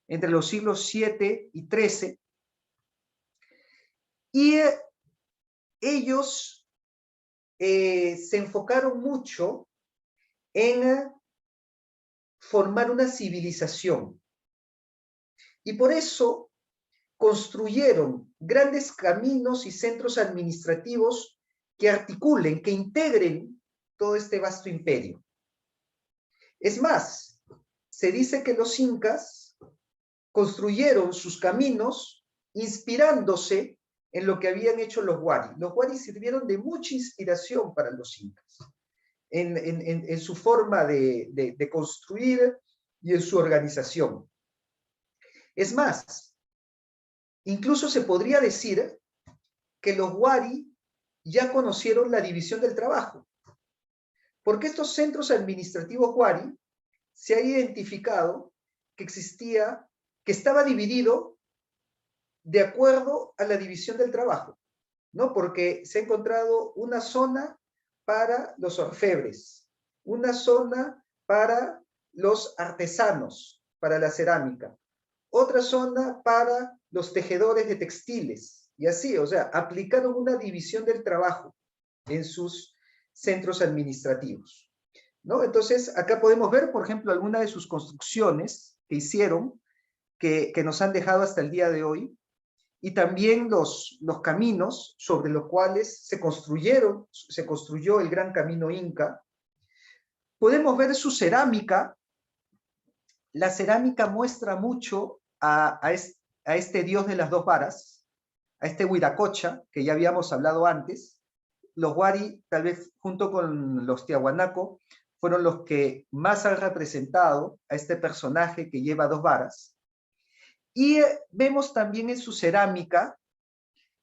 entre los siglos 7 y 13, y ellos se enfocaron mucho en formar una civilización. Y por eso construyeron grandes caminos y centros administrativos que articulen, que integren todo este vasto imperio. Es más, se dice que los incas construyeron sus caminos inspirándose en lo que habían hecho los Wari. Los Wari sirvieron de mucha inspiración para los incas, en su forma de construir y en su organización. Es más, incluso se podría decir que los Wari ya conocieron la división del trabajo, porque estos centros administrativos Wari se ha identificado que estaba dividido de acuerdo a la división del trabajo, ¿no? Porque se ha encontrado una zona para los orfebres, una zona para los artesanos, para la cerámica, otra zona para los tejedores de textiles, y así, o sea, aplicaron una división del trabajo en sus centros administrativos, ¿no? Entonces, acá podemos ver, por ejemplo, algunas de sus construcciones que hicieron, que nos han dejado hasta el día de hoy, y también los caminos sobre los cuales se construyó el gran camino inca. Podemos ver su cerámica. La cerámica muestra mucho a este dios de las dos varas, a este Huiracocha, que ya habíamos hablado antes. Los Wari, tal vez junto con los Tiahuanaco, fueron los que más han representado a este personaje que lleva dos varas. Y vemos también en su cerámica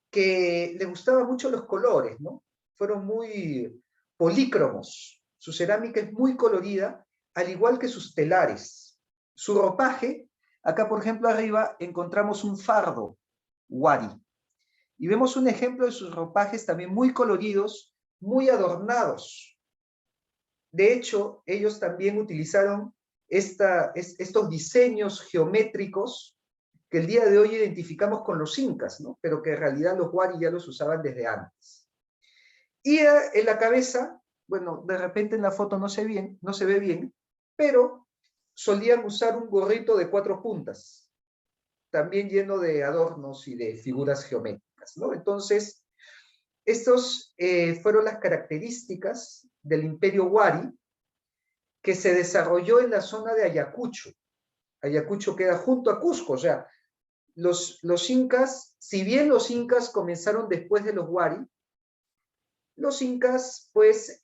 que le gustaban mucho los colores, ¿no? Fueron muy polícromos. Su cerámica es muy colorida, al igual que sus telares. Su ropaje, acá por ejemplo arriba encontramos un fardo Wari. Y vemos un ejemplo de sus ropajes también muy coloridos, muy adornados. De hecho, ellos también utilizaron estos diseños geométricos que el día de hoy identificamos con los incas, ¿no? Pero que en realidad los Wari ya los usaban desde antes. Y en la cabeza, bueno, de repente en la foto no se ve bien, pero solían usar un gorrito de 4 puntas, también lleno de adornos y de figuras geométricas, ¿no? Entonces, estos fueron las características del imperio Wari, que se desarrolló en la zona de Ayacucho. Ayacucho queda junto a Cusco, o sea, los incas, si bien los incas comenzaron después de los Wari, los incas pues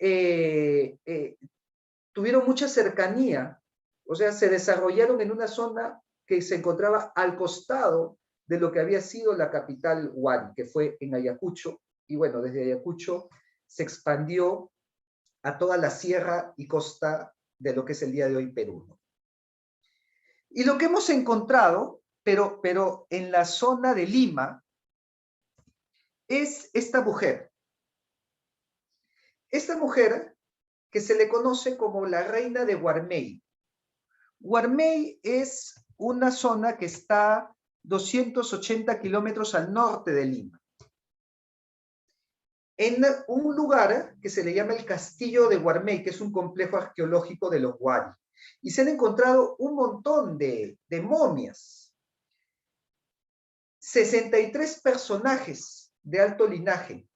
tuvieron mucha cercanía, o sea, se desarrollaron en una zona que se encontraba al costado de lo que había sido la capital Wari, que fue en Ayacucho, y bueno, desde Ayacucho se expandió a toda la sierra y costa de lo que es el día de hoy Perú, ¿no? Y lo que hemos encontrado, pero en la zona de Lima, es esta mujer. Esta mujer que se le conoce como la reina de Huarmey. Huarmey es una zona que está 280 kilómetros al norte de Lima, en un lugar que se le llama el Castillo de Huarmey, que es un complejo arqueológico de los Wari. Y se han encontrado un montón de momias. 63 personajes de alto linaje.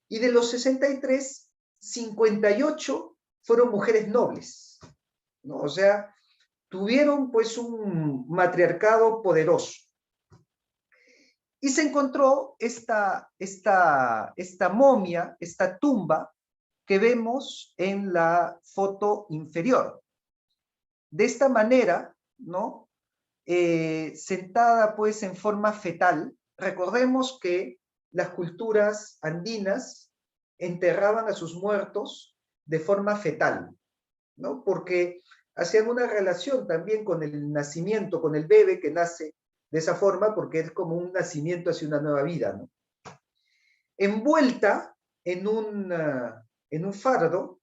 Y de los 63, 58 fueron mujeres nobles, ¿no? O sea, tuvieron pues un matriarcado poderoso. Y se encontró esta momia, esta tumba que vemos en la foto inferior. De esta manera, ¿no? Sentada pues en forma fetal. Recordemos que las culturas andinas enterraban a sus muertos de forma fetal, ¿no? Porque hacían una relación también con el nacimiento, con el bebé que nace de esa forma, porque es como un nacimiento hacia una nueva vida, ¿no? Envuelta en un fardo,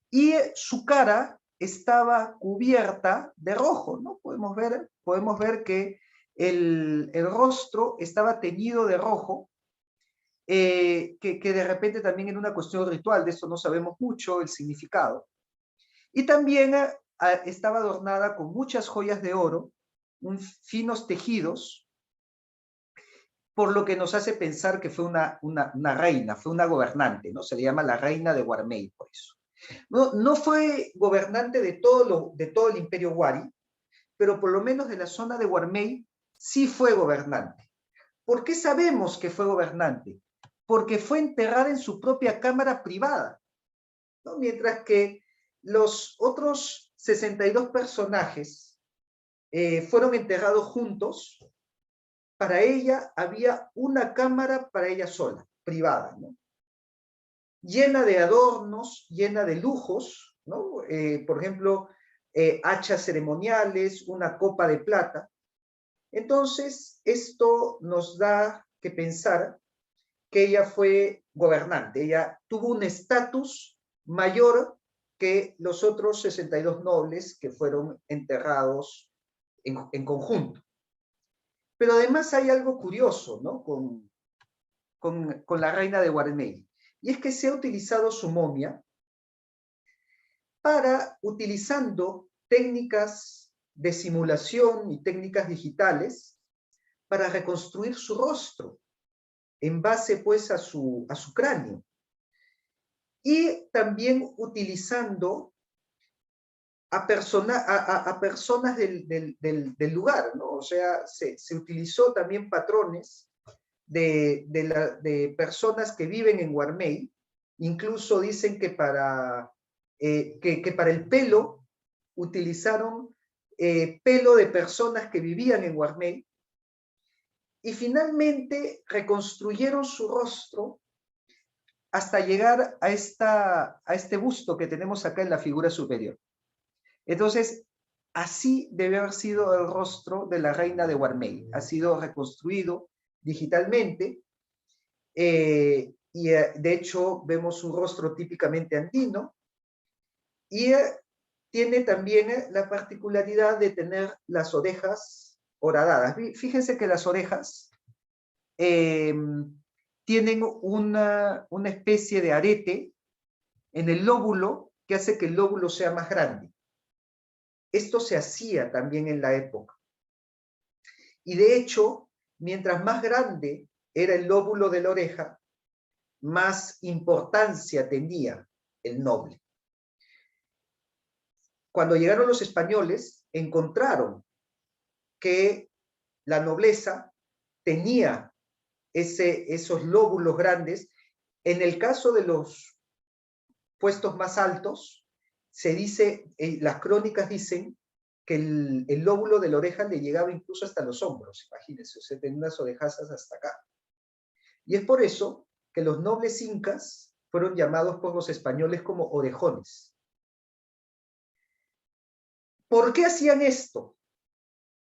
y su cara estaba cubierta de rojo, ¿no? Podemos ver que el rostro estaba teñido de rojo, que de repente también era una cuestión ritual, de eso no sabemos mucho el significado. Y también estaba adornada con muchas joyas de oro, finos tejidos, por lo que nos hace pensar que fue una reina, fue una gobernante, ¿no? Se le llama la reina de Guarmey, por eso. No fue gobernante de todo el imperio Wari, pero por lo menos de la zona de Guarmey sí fue gobernante. ¿Por qué sabemos que fue gobernante? Porque fue enterrada en su propia cámara privada, ¿no? Mientras que los otros 62 personajes fueron enterrados juntos, para ella había una cámara para ella sola, privada, ¿no? Llena de adornos, llena de lujos, ¿no? Por ejemplo, hachas ceremoniales, una copa de plata. Entonces, esto nos da que pensar que ella fue gobernante, ella tuvo un estatus mayor que los otros 62 nobles que fueron enterrados en conjunto. Pero además hay algo curioso, ¿no? con la reina de Guarmey, y es que se ha utilizado su momia utilizando técnicas de simulación y técnicas digitales para reconstruir su rostro, en base pues a su cráneo. Y también utilizando a personas del lugar, ¿no? O sea, se utilizó también patrones de personas que viven en Guarmey. Incluso dicen que para el pelo utilizaron pelo de personas que vivían en Guarmey, y finalmente reconstruyeron su rostro hasta llegar a este busto que tenemos acá en la figura superior. Entonces, así debe haber sido el rostro de la reina de Guarmey. Ha sido reconstruido digitalmente, y de hecho vemos un rostro típicamente andino, y tiene también la particularidad de tener las orejas horadadas. Fíjense que las orejas tienen una especie de arete en el lóbulo que hace que el lóbulo sea más grande. Esto se hacía también en la época. Y de hecho, mientras más grande era el lóbulo de la oreja, más importancia tenía el noble. Cuando llegaron los españoles, encontraron que la nobleza tenía esos lóbulos grandes. En el caso de los puestos más altos, se dice, las crónicas dicen que el lóbulo de la oreja le llegaba incluso hasta los hombros, imagínense, o sea, tenía unas orejazas hasta acá. Y es por eso que los nobles incas fueron llamados por los españoles como orejones. ¿Por qué hacían esto?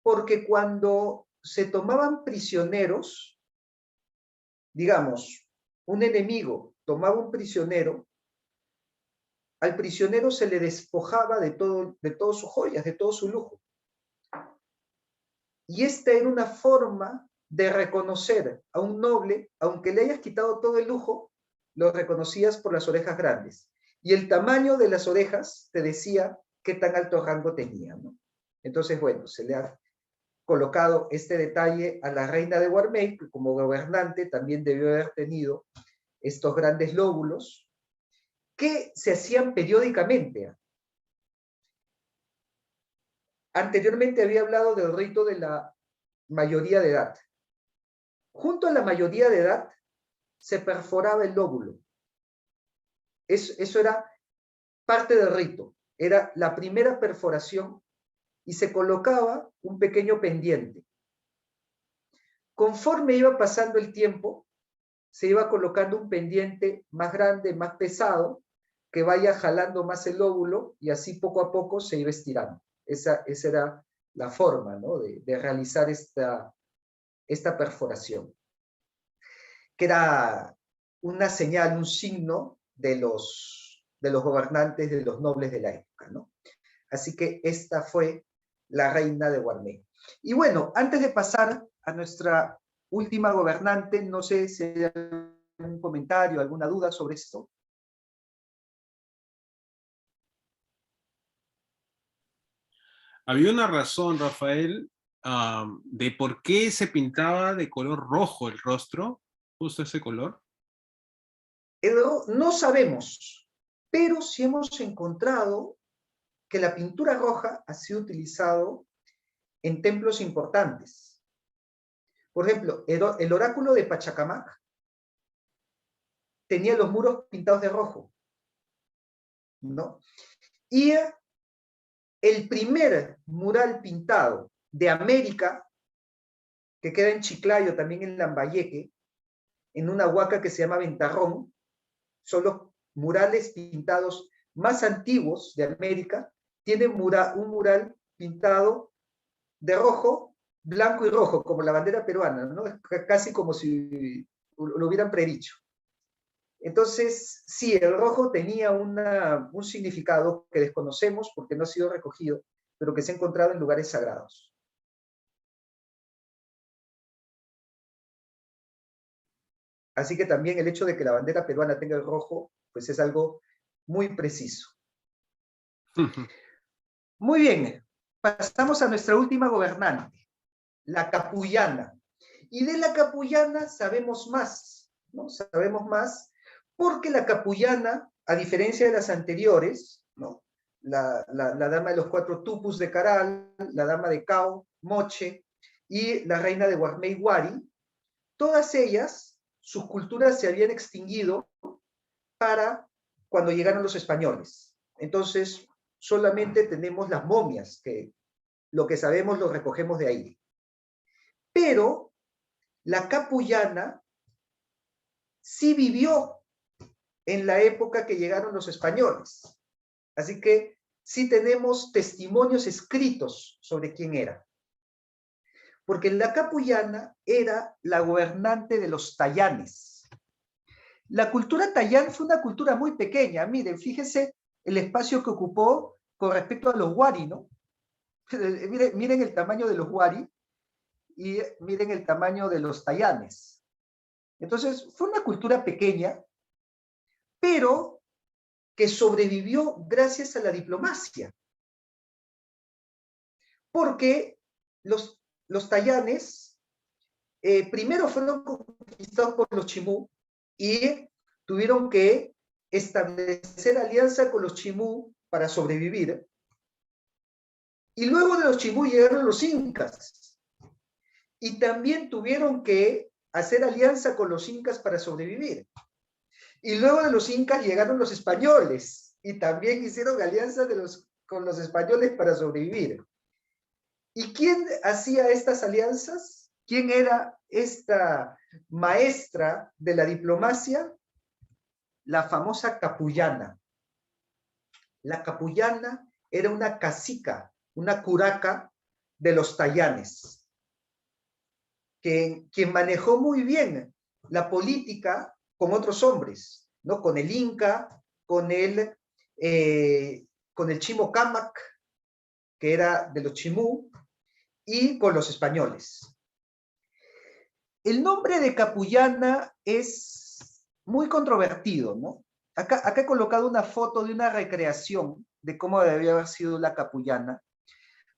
Porque cuando se tomaban prisioneros, digamos, un enemigo tomaba un prisionero, al prisionero se le despojaba de todas sus joyas, de todo su lujo. Y esta era una forma de reconocer a un noble, aunque le hayas quitado todo el lujo, lo reconocías por las orejas grandes. Y el tamaño de las orejas te decía qué tan alto rango tenía, ¿no? Entonces, bueno, se le ha colocado este detalle a la reina de Guarmey, que como gobernante también debió haber tenido estos grandes lóbulos, que se hacían periódicamente. Anteriormente había hablado del rito de la mayoría de edad. junto a la mayoría de edad, se perforaba el lóbulo. Eso era parte del rito. Era la primera perforación y se colocaba un pequeño pendiente. Conforme iba pasando el tiempo, se iba colocando un pendiente más grande, más pesado, que vaya jalando más el lóbulo y así poco a poco se iba estirando. Esa era la forma, ¿no?, de realizar esta perforación, que era una señal, un signo de los gobernantes, de los nobles de la época, ¿no? Así que esta fue la reina de Guarmey. Y bueno, antes de pasar a nuestra última gobernante, no sé si hay algún comentario, alguna duda sobre esto. Había una razón, Rafael, de por qué se pintaba de color rojo el rostro, justo ese color. No sabemos, pero sí hemos encontrado que la pintura roja ha sido utilizado en templos importantes. Por ejemplo, el oráculo de Pachacamac tenía los muros pintados de rojo, ¿no? Y el primer mural pintado de América, que queda en Chiclayo, también en Lambayeque, en una huaca que se llama Ventarrón, son los murales pintados más antiguos de América. Tiene un mural pintado de rojo, blanco y rojo, como la bandera peruana, ¿no? Es casi como si lo hubieran predicho. Entonces, sí, el rojo tenía un significado que desconocemos porque no ha sido recogido, pero que se ha encontrado en lugares sagrados. Así que también el hecho de que la bandera peruana tenga el rojo, pues es algo muy preciso. Muy bien, pasamos a nuestra última gobernante, la capullana. Y de la capullana sabemos más, ¿no? Sabemos más porque la capullana, a diferencia de las anteriores, ¿no?, la dama de los 4 tupus de Caral, la dama de Cao, Moche, y la reina de Guarmey Huari, todas ellas, sus culturas se habían extinguido para cuando llegaron los españoles. Entonces, solamente tenemos las momias, que lo que sabemos lo recogemos de ahí. Pero la capullana sí vivió en la época que llegaron los españoles. Así que sí tenemos testimonios escritos sobre quién era. Porque la capullana era la gobernante de los tayanes. La cultura tayán fue una cultura muy pequeña. Miren, fíjense el espacio que ocupó con respecto a los huari, ¿no? Miren el tamaño de los huari y miren el tamaño de los tayanes. Entonces, fue una cultura pequeña, pero que sobrevivió gracias a la diplomacia. Porque los tayanes primero fueron conquistados por los chimú y tuvieron que establecer alianza con los chimú para sobrevivir. Y luego de los chimú llegaron los incas. Y también tuvieron que hacer alianza con los incas para sobrevivir. Y luego de los incas llegaron los españoles y también hicieron alianza con los españoles para sobrevivir. ¿Y quién hacía estas alianzas? ¿Quién era esta maestra de la diplomacia? La famosa capullana. La capullana era una cacica, una curaca de los tayanes, quien manejó muy bien la política con otros hombres, ¿no? Con el Inca, con el Chimo Cámac, que era de los Chimú, y con los españoles. El nombre de capullana es muy controvertido, ¿no? Acá he colocado una foto de una recreación de cómo debía haber sido la capullana,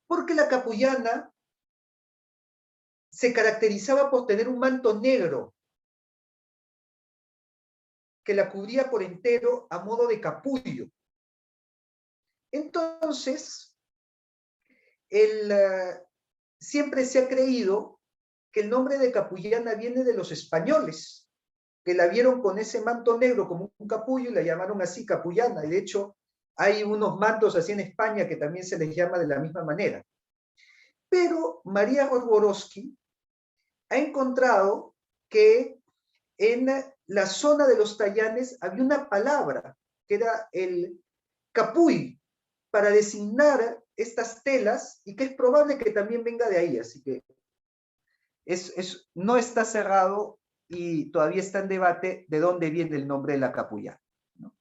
porque la capullana se caracterizaba por tener un manto negro que la cubría por entero a modo de capullo. Entonces, siempre se ha creído que el nombre de capullana viene de los españoles, que la vieron con ese manto negro como un capullo y la llamaron así capullana. Y de hecho, hay unos mantos así en España que también se les llama de la misma manera. Pero María Rodborowski ha encontrado que en la zona de los Tallanes había una palabra que era el capuy para designar estas telas y que es probable que también venga de ahí, así que no está cerrado y todavía está en debate de dónde viene el nombre de la capullana, ¿no?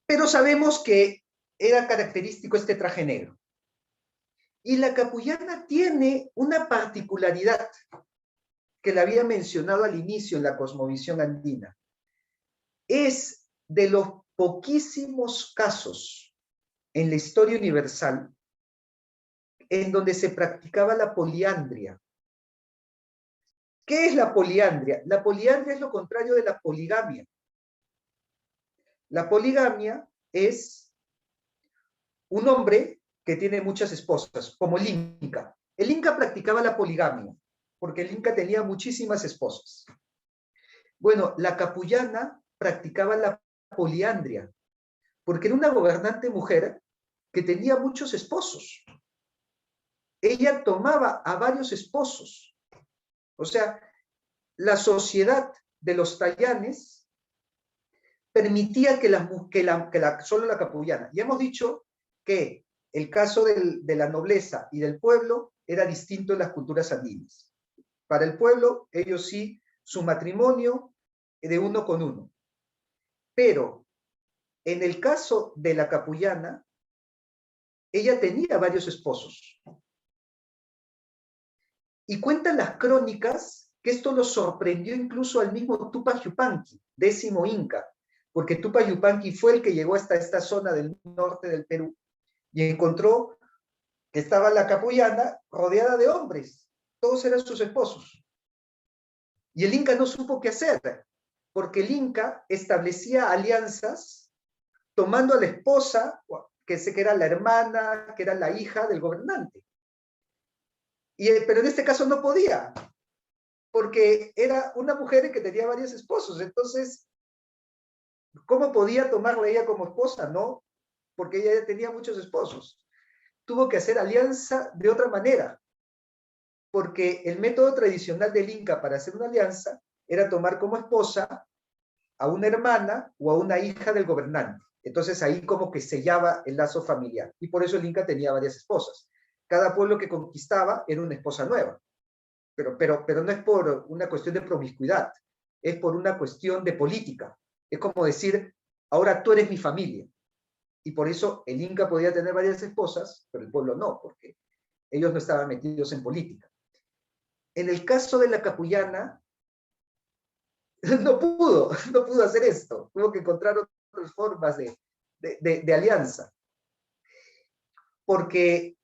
Pero sabemos que era característico este traje negro. Y la capullana tiene una particularidad que la había mencionado al inicio en la cosmovisión andina. Es de los poquísimos casos en la historia universal en donde se practicaba la poliandria. ¿Qué es la poliandria? La poliandria es lo contrario de la poligamia. La poligamia es un hombre que tiene muchas esposas, como el Inca. El Inca practicaba la poligamia, porque el Inca tenía muchísimas esposas. Bueno, la capullana practicaba la poliandria, porque era una gobernante mujer que tenía muchos esposos. Ella tomaba a varios esposos. O sea, la sociedad de los Tallanes permitía que solo la capullana. Ya hemos dicho que el caso de la nobleza y del pueblo era distinto en las culturas andinas. Para el pueblo, ellos sí, su matrimonio de uno con uno. Pero en el caso de la capullana, ella tenía varios esposos. Y cuentan las crónicas que esto lo sorprendió incluso al mismo Tupac Yupanqui, 10º Inca, porque Tupac Yupanqui fue el que llegó hasta esta zona del norte del Perú y encontró que estaba la capullana rodeada de hombres, todos eran sus esposos. Y el Inca no supo qué hacer, porque el Inca establecía alianzas tomando a la esposa, que era la hermana, que era la hija del gobernante. Pero en este caso no podía, porque era una mujer que tenía varios esposos. Entonces, ¿cómo podía tomarla ella como esposa? No, porque ella ya tenía muchos esposos. Tuvo que hacer alianza de otra manera, porque el método tradicional del Inca para hacer una alianza era tomar como esposa a una hermana o a una hija del gobernante. Entonces ahí como que sellaba el lazo familiar. Y por eso el Inca tenía varias esposas. Cada pueblo que conquistaba era una esposa nueva. Pero no es por una cuestión de promiscuidad, es por una cuestión de política. Es como decir, ahora tú eres mi familia. Y por eso el Inca podía tener varias esposas, pero el pueblo no, porque ellos no estaban metidos en política. En el caso de la capullana, no pudo hacer esto. Tuvo que encontrar otras formas de alianza. Porque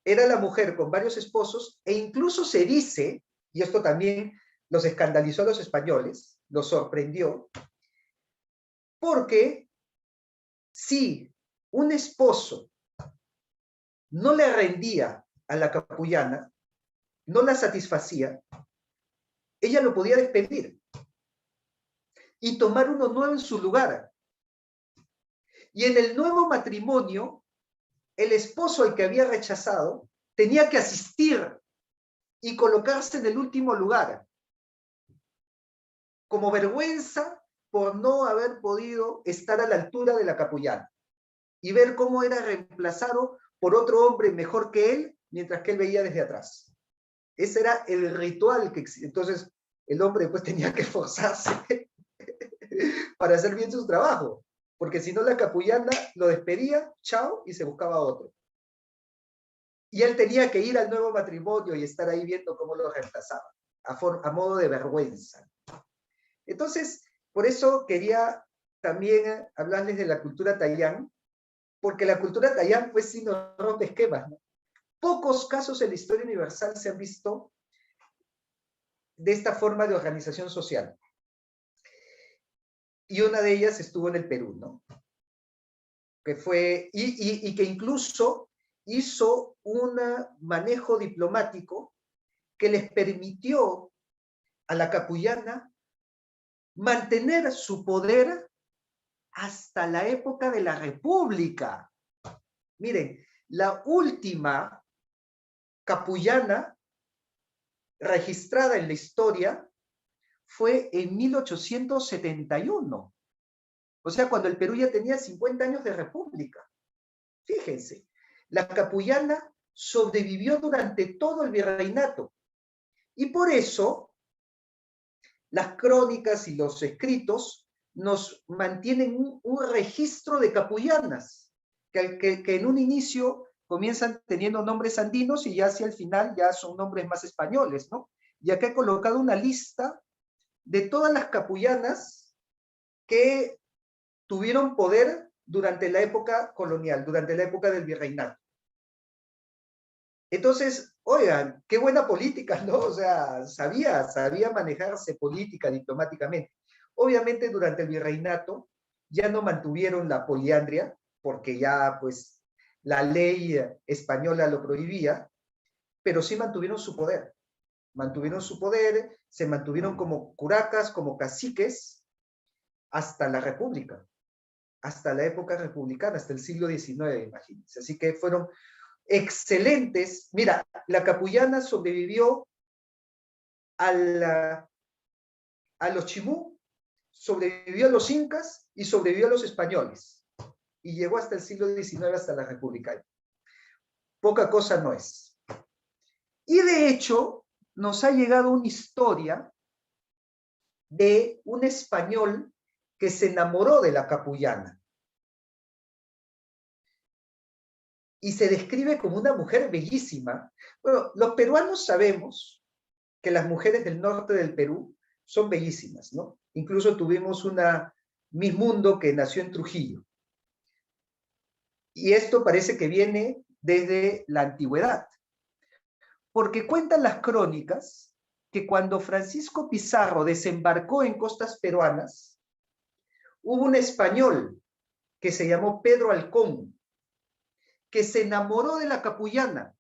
era la mujer con varios esposos, e incluso se dice, y esto también los escandalizó a los españoles, los sorprendió, porque si un esposo no le rendía a la capullana, no la satisfacía, ella lo podía despedir y tomar uno nuevo en su lugar. Y en el nuevo matrimonio, el esposo al que había rechazado tenía que asistir y colocarse en el último lugar, como vergüenza por no haber podido estar a la altura de la capullana y ver cómo era reemplazado por otro hombre mejor que él, mientras que él veía desde atrás. Ese era el ritual que existía. Entonces el hombre después tenía que esforzarse para hacer bien su trabajo, porque si no la capullana lo despedía, chao, y se buscaba otro. Y él tenía que ir al nuevo matrimonio y estar ahí viendo cómo lo reemplazaba, a modo de vergüenza. Entonces, por eso quería también hablarles de la cultura Tayán, porque la cultura Tayán, pues sí nos rompe esquemas, ¿no? Pocos casos en la historia universal se han visto de esta forma de organización social. Y una de ellas estuvo en el Perú, ¿no? Que fue, y que incluso hizo un manejo diplomático que les permitió a la capullana mantener su poder hasta la época de la República. Miren, la última capullana registrada en la historia fue en 1871. O sea, cuando el Perú ya tenía 50 años de república. Fíjense, la capullana sobrevivió durante todo el virreinato. Y por eso, las crónicas y los escritos nos mantienen un registro de capullanas, que en un inicio comienzan teniendo nombres andinos y ya hacia el final ya son nombres más españoles, ¿no? Y acá he colocado una lista de todas las capullanas que tuvieron poder durante la época colonial, durante la época del virreinato. Entonces, oigan, qué buena política, ¿no? O sea, sabía manejarse política, diplomáticamente. Obviamente, durante el virreinato ya no mantuvieron la poliandria, porque ya, pues, la ley española lo prohibía, pero sí mantuvieron su poder. Mantuvieron su poder, se mantuvieron como curacas, como caciques, hasta la República, hasta la época republicana, hasta el siglo XIX, imagínense. Así que fueron excelentes. Mira, la capullana sobrevivió a los chimú, sobrevivió a los incas y sobrevivió a los españoles. Y llegó hasta el siglo XIX, hasta la República. Poca cosa no es. Y de hecho, nos ha llegado una historia de un español que se enamoró de la capullana. Y se describe como una mujer bellísima. Bueno, los peruanos sabemos que las mujeres del norte del Perú son bellísimas, ¿no? Incluso tuvimos una Miss Mundo que nació en Trujillo. Y esto parece que viene desde la antigüedad. Porque cuentan las crónicas que cuando Francisco Pizarro desembarcó en costas peruanas, hubo un español que se llamó Pedro Halcón, que se enamoró de la capullana,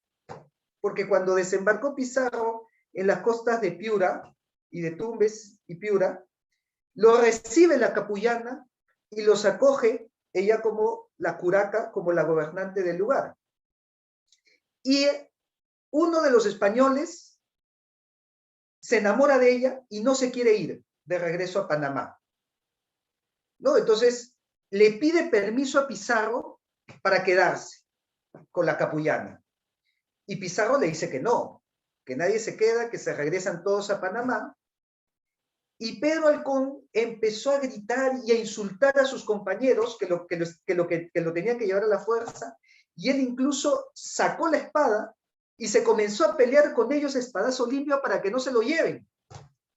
porque cuando desembarcó Pizarro en las costas de Piura, y de Tumbes y Piura, lo recibe la capullana y los acoge ella como la curaca, como la gobernante del lugar. Y uno de los españoles se enamora de ella y no se quiere ir de regreso a Panamá, ¿no? Entonces le pide permiso a Pizarro para quedarse con la capullana. Y Pizarro le dice que no, que nadie se queda, que se regresan todos a Panamá. Y Pedro Halcón empezó a gritar y a insultar a sus compañeros que lo tenían que llevar a la fuerza, y él incluso sacó la espada y se comenzó a pelear con ellos a espadazo limpio para que no se lo lleven,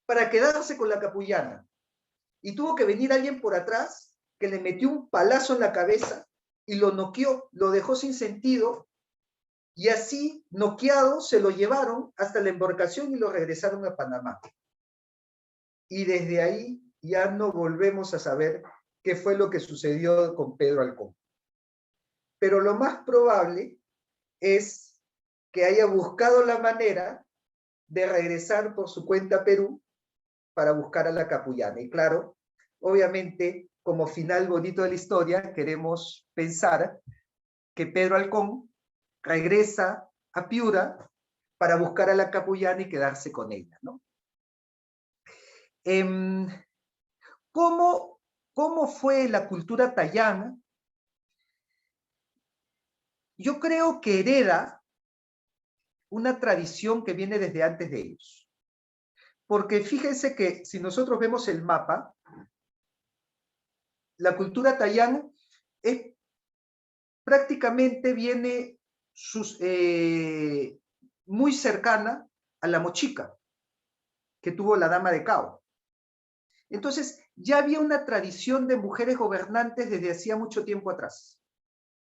para quedarse con la capullana. Y tuvo que venir alguien por atrás que le metió un palazo en la cabeza y lo noqueó, lo dejó sin sentido, y así, noqueado, se lo llevaron hasta la embarcación y lo regresaron a Panamá. Y desde ahí ya no volvemos a saber qué fue lo que sucedió con Pedro Halcón. Pero lo más probable es que haya buscado la manera de regresar por su cuenta a Perú para buscar a la capullana. Y claro, obviamente, como final bonito de la historia, queremos pensar que Pedro Halcón regresa a Piura para buscar a la capullana y quedarse con ella, ¿no? ¿Cómo fue la cultura tayana? Yo creo que hereda una tradición que viene desde antes de ellos. Porque fíjense que si nosotros vemos el mapa, la cultura tayana prácticamente viene muy cercana a la mochica que tuvo la dama de Cao. Entonces, ya había una tradición de mujeres gobernantes desde hacía mucho tiempo atrás.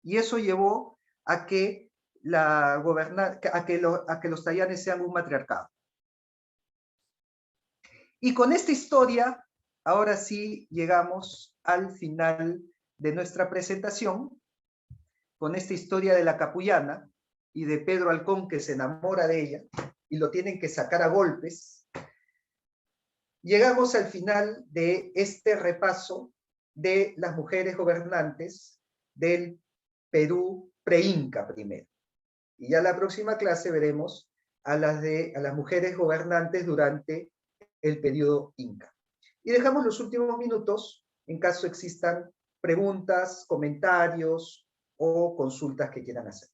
Y eso llevó a que, los tayanes sean un matriarcado. Y con esta historia, ahora sí llegamos al final de nuestra presentación, con esta historia de la capullana. y de Pedro Halcón, que se enamora de ella, y lo tienen que sacar a golpes, llegamos al final de este repaso de las mujeres gobernantes del Perú pre-Inca primero. Y ya la próxima clase veremos a las mujeres gobernantes durante el periodo Inca. Y dejamos los últimos minutos en caso existan preguntas, comentarios o consultas que quieran hacer.